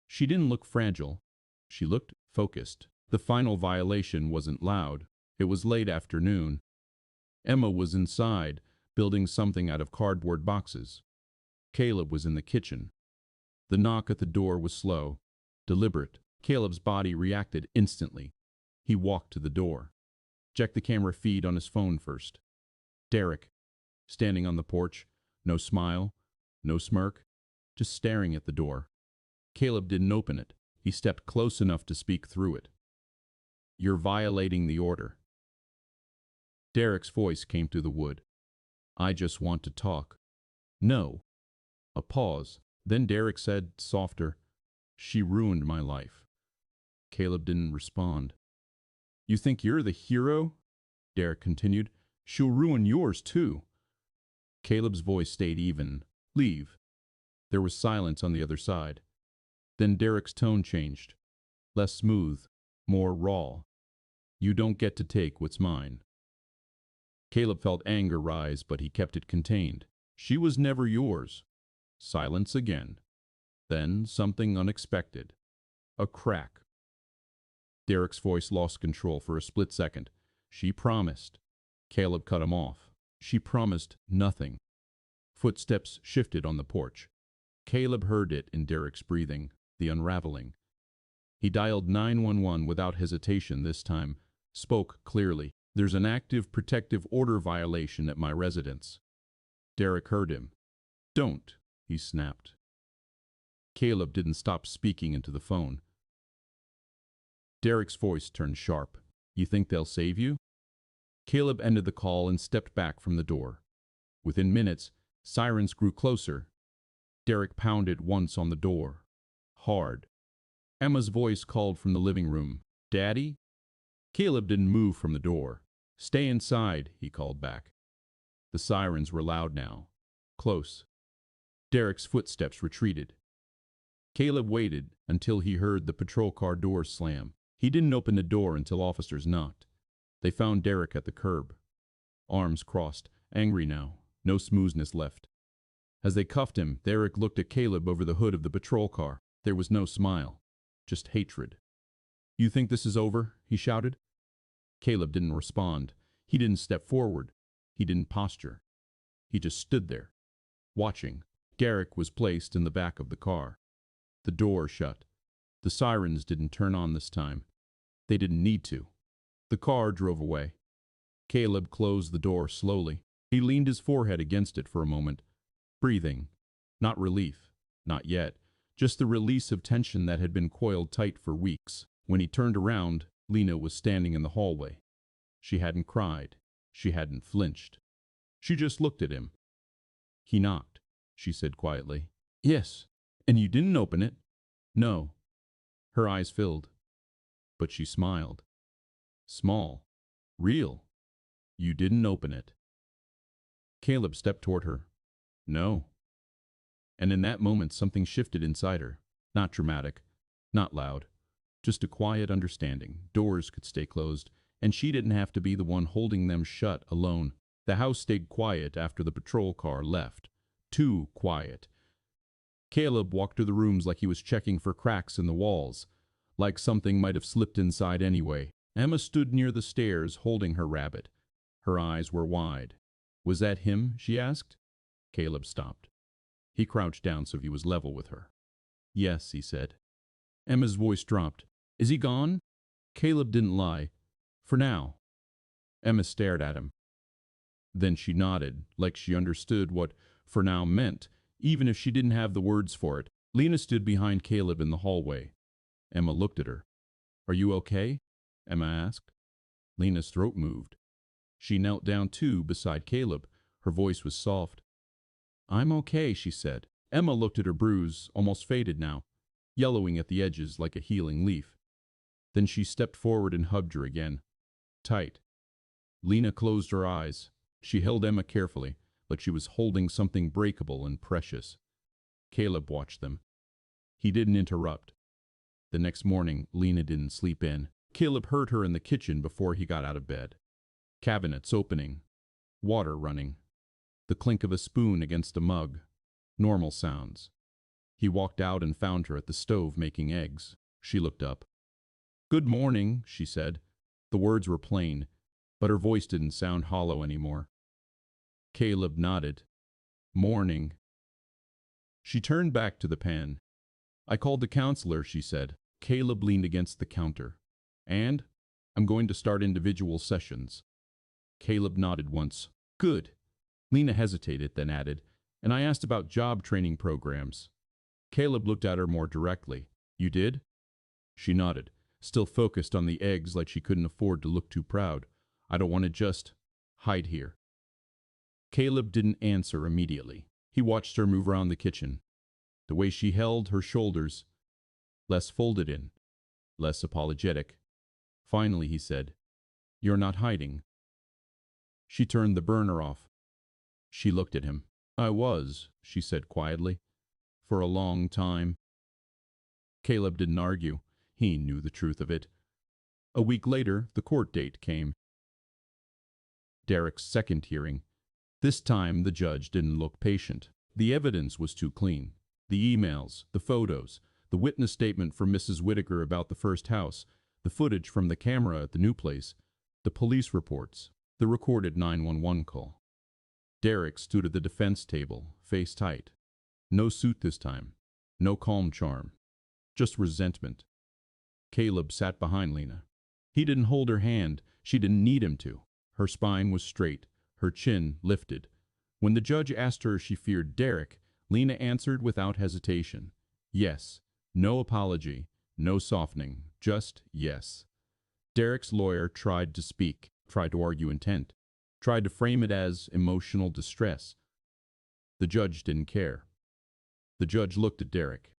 She didn't look fragile. She looked focused. The final violation wasn't loud. It was late afternoon. Emma was inside, building something out of cardboard boxes. Caleb was in the kitchen. The knock at the door was slow, deliberate. Caleb's body reacted instantly. He walked to the door. Checked the camera feed on his phone first. Derek, standing on the porch, no smile, no smirk, just staring at the door. Caleb didn't open it. He stepped close enough to speak through it. You're violating the order. Derek's voice came through the wood. I just want to talk. No. A pause. Then Derek said, softer, She ruined my life. Caleb didn't respond. You think you're the hero? Derek continued. She'll ruin yours too. Caleb's voice stayed even. Leave. There was silence on the other side. Then Derek's tone changed. Less smooth, more raw. You don't get to take what's mine. Caleb felt anger rise, but he kept it contained. She was never yours. Silence again. Then something unexpected. A crack. Derek's voice lost control for a split second. She promised. Caleb cut him off. She promised nothing. Footsteps shifted on the porch. Caleb heard it in Derek's breathing, the unraveling. He dialed 911 without hesitation this time, spoke clearly. There's an active protective order violation at my residence. Derek heard him. Don't, he snapped. Caleb didn't stop speaking into the phone. Derek's voice turned sharp. You think they'll save you? Caleb ended the call and stepped back from the door. Within minutes, sirens grew closer. Derek pounded once on the door. Hard. Emma's voice called from the living room. Daddy? Caleb didn't move from the door. Stay inside, he called back. The sirens were loud now. Close. Derek's footsteps retreated. Caleb waited until he heard the patrol car doors slam. He didn't open the door until officers knocked. They found Derek at the curb. Arms crossed, angry now, no smoothness left. As they cuffed him, Derek looked at Caleb over the hood of the patrol car. There was no smile, just hatred. You think this is over? He shouted. Caleb didn't respond. He didn't step forward. He didn't posture. He just stood there, watching. Derek was placed in the back of the car. The door shut. The sirens didn't turn on this time. They didn't need to. The car drove away. Caleb closed the door slowly. He leaned his forehead against it for a moment, breathing. Not relief, not yet, just the release of tension that had been coiled tight for weeks. When he turned around, Lena was standing in the hallway. She hadn't cried. She hadn't flinched. She just looked at him. He knocked, she said quietly. Yes. And you didn't open it? No. Her eyes filled. But she smiled. Small. Real. You didn't open it. Caleb stepped toward her. No. And in that moment something shifted inside her. Not dramatic. Not loud. Just a quiet understanding. Doors could stay closed, and she didn't have to be the one holding them shut alone. The house stayed quiet after the patrol car left. Too quiet. Caleb walked through the rooms like he was checking for cracks in the walls, like something might have slipped inside anyway. Emma stood near the stairs holding her rabbit. Her eyes were wide. Was that him? She asked. Caleb stopped. He crouched down so he was level with her. Yes, he said. Emma's voice dropped. Is he gone? Caleb didn't lie. For now. Emma stared at him. Then she nodded, like she understood what for now meant, even if she didn't have the words for it. Lena stood behind Caleb in the hallway. Emma looked at her. Are you okay? Emma asked. Lena's throat moved. She knelt down too beside Caleb. Her voice was soft. I'm okay, she said. Emma looked at her bruise, almost faded now, yellowing at the edges like a healing leaf. Then she stepped forward and hugged her again. Tight. Lena closed her eyes. She held Emma carefully, but she was holding something breakable and precious. Caleb watched them. He didn't interrupt. The next morning, Lena didn't sleep in. Caleb heard her in the kitchen before he got out of bed. Cabinets opening. Water running. The clink of a spoon against a mug. Normal sounds. He walked out and found her at the stove making eggs. She looked up. Good morning, she said. The words were plain, but her voice didn't sound hollow anymore. Caleb nodded. Morning. She turned back to the pan. I called the counselor, she said. Caleb leaned against the counter. And? I'm going to start individual sessions. Caleb nodded once. Good. Lena hesitated, then added, and I asked about job training programs. Caleb looked at her more directly. You did? She nodded, still focused on the eggs like she couldn't afford to look too proud. I don't want to just hide here. Caleb didn't answer immediately. He watched her move around the kitchen. The way she held her shoulders, less folded in, less apologetic. Finally, he said, You're not hiding. She turned the burner off. She looked at him. I was, she said quietly, for a long time. Caleb didn't argue. He knew the truth of it. A week later, the court date came. Derek's second hearing. This time, the judge didn't look patient. The evidence was too clean. The emails, the photos, the witness statement from Mrs. Whitaker about the first house, the footage from the camera at the new place, the police reports, the recorded 911 call. Derek stood at the defense table, face tight. No suit this time. No calm charm. Just resentment. Caleb sat behind Lena. He didn't hold her hand. She didn't need him to. Her spine was straight, her chin lifted. When the judge asked her if she feared Derek, Lena answered without hesitation. Yes. No apology. No softening. Just yes. Derek's lawyer tried to speak, tried to argue intent, tried to frame it as emotional distress. The judge didn't care. The judge looked at Derek.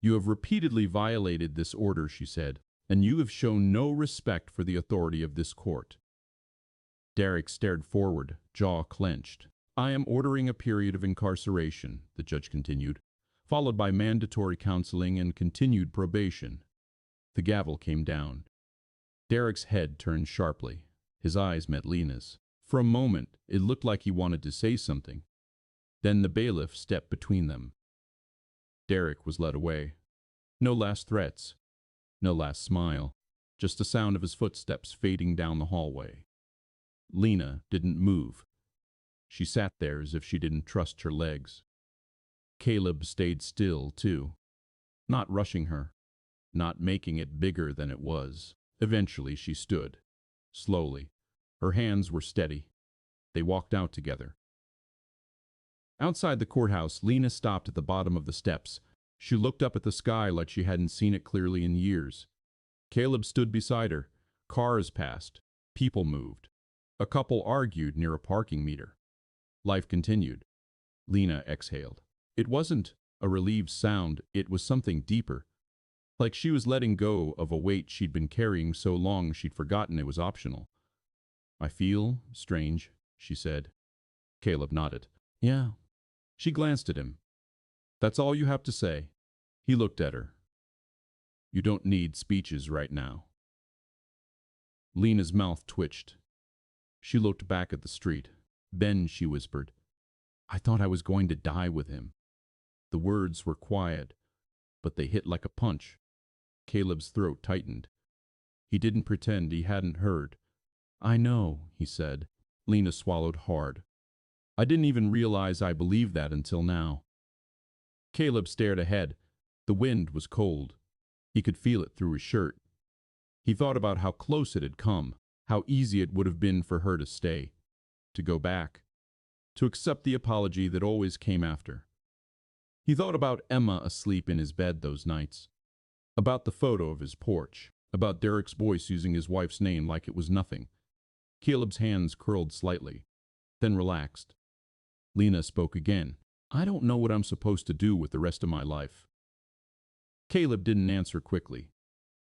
"You have repeatedly violated this order," she said, "and you have shown no respect for the authority of this court." Derek stared forward, jaw clenched. "I am ordering a period of incarceration," the judge continued, "followed by mandatory counseling and continued probation." The gavel came down. Derek's head turned sharply. His eyes met Lena's. For a moment, it looked like he wanted to say something. Then the bailiff stepped between them. Derek was led away. No last threats, no last smile, just the sound of his footsteps fading down the hallway. Lena didn't move. She sat there as if she didn't trust her legs. Caleb stayed still, too, not rushing her, not making it bigger than it was. Eventually she stood, slowly. Her hands were steady. They walked out together. Outside the courthouse, Lena stopped at the bottom of the steps. She looked up at the sky like she hadn't seen it clearly in years. Caleb stood beside her. Cars passed. People moved. A couple argued near a parking meter. Life continued. Lena exhaled. It wasn't a relieved sound, it was something deeper. Like she was letting go of a weight she'd been carrying so long she'd forgotten it was optional. "I feel strange," she said. Caleb nodded. "Yeah." She glanced at him. "That's all you have to say?" He looked at her. "You don't need speeches right now." Lena's mouth twitched. She looked back at the street. "Ben," she whispered, "I thought I was going to die with him." The words were quiet, but they hit like a punch. Caleb's throat tightened. He didn't pretend he hadn't heard. "I know," he said. Lena swallowed hard. "I didn't even realize I believed that until now." Caleb stared ahead. The wind was cold. He could feel it through his shirt. He thought about how close it had come, how easy it would have been for her to stay, to go back, to accept the apology that always came after. He thought about Emma asleep in his bed those nights, about the photo of his porch, about Derek's voice using his wife's name like it was nothing. Caleb's hands curled slightly, then relaxed. Lena spoke again. "I don't know what I'm supposed to do with the rest of my life." Caleb didn't answer quickly.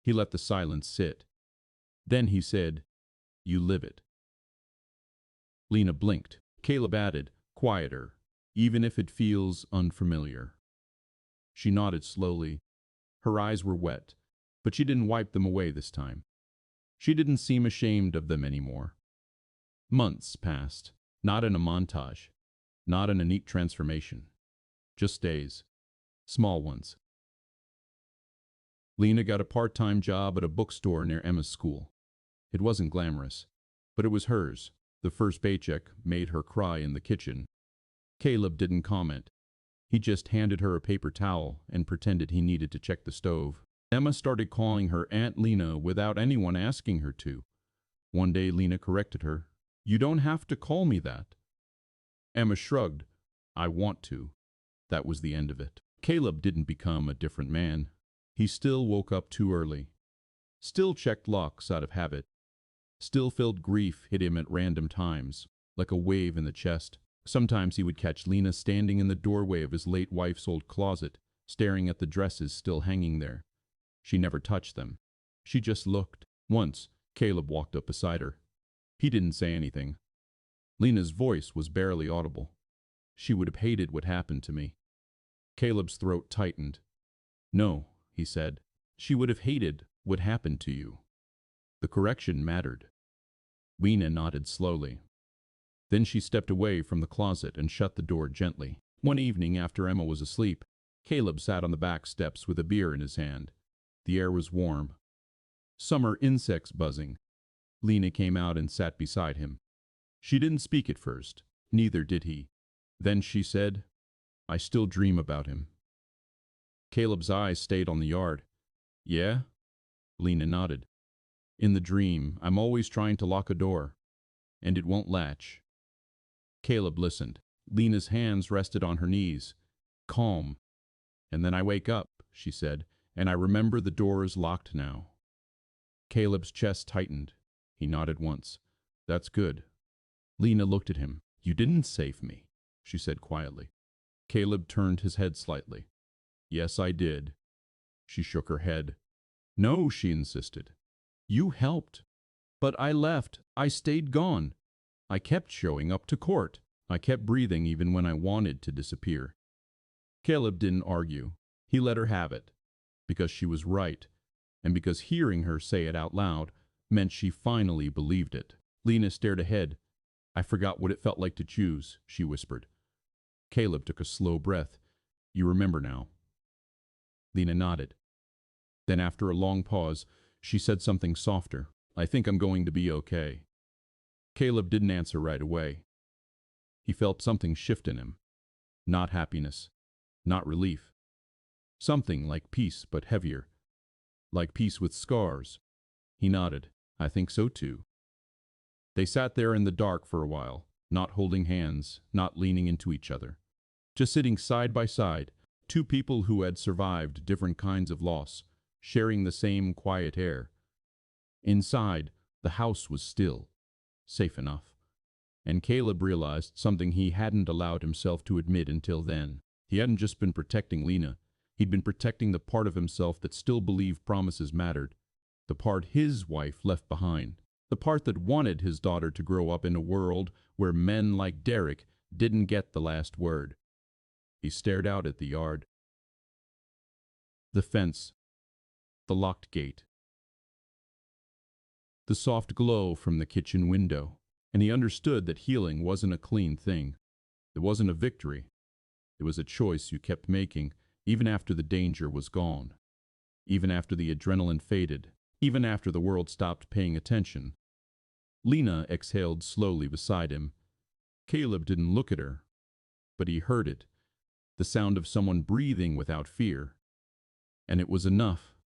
He let the silence sit. Then he said, "You live it." Lena blinked. Caleb added, quieter, "Even if it feels unfamiliar." She nodded slowly. Her eyes were wet, but she didn't wipe them away this time. She didn't seem ashamed of them anymore. Months passed, not in a montage, not in a neat transformation. Just days. Small ones. Lena got a part-time job at a bookstore near Emma's school. It wasn't glamorous, but it was hers. The first paycheck made her cry in the kitchen. Caleb didn't comment. He just handed her a paper towel and pretended he needed to check the stove. Emma started calling her Aunt Lena without anyone asking her to. One day Lena corrected her. "You don't have to call me that." Emma shrugged. "I want to." That was the end of it. Caleb didn't become a different man. He still woke up too early. Still checked locks out of habit. Still felt grief hit him at random times, like a wave in the chest. Sometimes he would catch Lena standing in the doorway of his late wife's old closet, staring at the dresses still hanging there. She never touched them. She just looked. Once, Caleb walked up beside her. He didn't say anything. Lena's voice was barely audible. "She would have hated what happened to me." Caleb's throat tightened. "No," he said. "She would have hated what happened to you." The correction mattered. Lena nodded slowly. Then she stepped away from the closet and shut the door gently. One evening after Emma was asleep, Caleb sat on the back steps with a beer in his hand. The air was warm. Summer insects buzzing. Lena came out and sat beside him. She didn't speak at first. Neither did he. Then she said, "I still dream about him." Caleb's eyes stayed on the yard. "Yeah?" Lena nodded. "In the dream, I'm always trying to lock a door, and it won't latch." Caleb listened. Lena's hands rested on her knees. Calm. "And then I wake up," she said, "and I remember the door is locked now." Caleb's chest tightened. He nodded once. That's good. Lena looked at him. You didn't save me, she said quietly. Caleb turned his head slightly. Yes, I did. She shook her head. No, she insisted. You helped. But I left. I stayed gone. I kept showing up to court. I kept breathing even when I wanted to disappear. Caleb didn't argue. He let her have it. Because she was right, and because hearing her say it out loud meant she finally believed it. Lena stared ahead. I forgot what it felt like to choose, she whispered. Caleb took a slow breath. You remember now. Lena nodded. Then after a long pause, she said something softer. I think I'm going to be okay. Caleb didn't answer right away. He felt something shift in him. Not happiness. Not relief. Something like peace, but heavier. Like peace with scars. He nodded. I think so too. They sat there in the dark for a while, not holding hands, not leaning into each other. Just sitting side by side, two people who had survived different kinds of loss, sharing the same quiet air. Inside, the house was still, safe enough. And Caleb realized something he hadn't allowed himself to admit until then. He hadn't just been protecting Lena. He'd been protecting the part of himself that still believed promises mattered. The part his wife left behind. The part that wanted his daughter to grow up in a world where men like Derek didn't get the last word. He stared out at the yard. The fence. The locked gate. The soft glow from the kitchen window. And he understood that healing wasn't a clean thing. It wasn't a victory. It was a choice you kept making, even after the danger was gone. Even after the adrenaline faded. Even after the world stopped paying attention. Lena exhaled slowly beside him. Caleb didn't look at her, but he heard it. The sound of someone breathing without fear. And it was enough.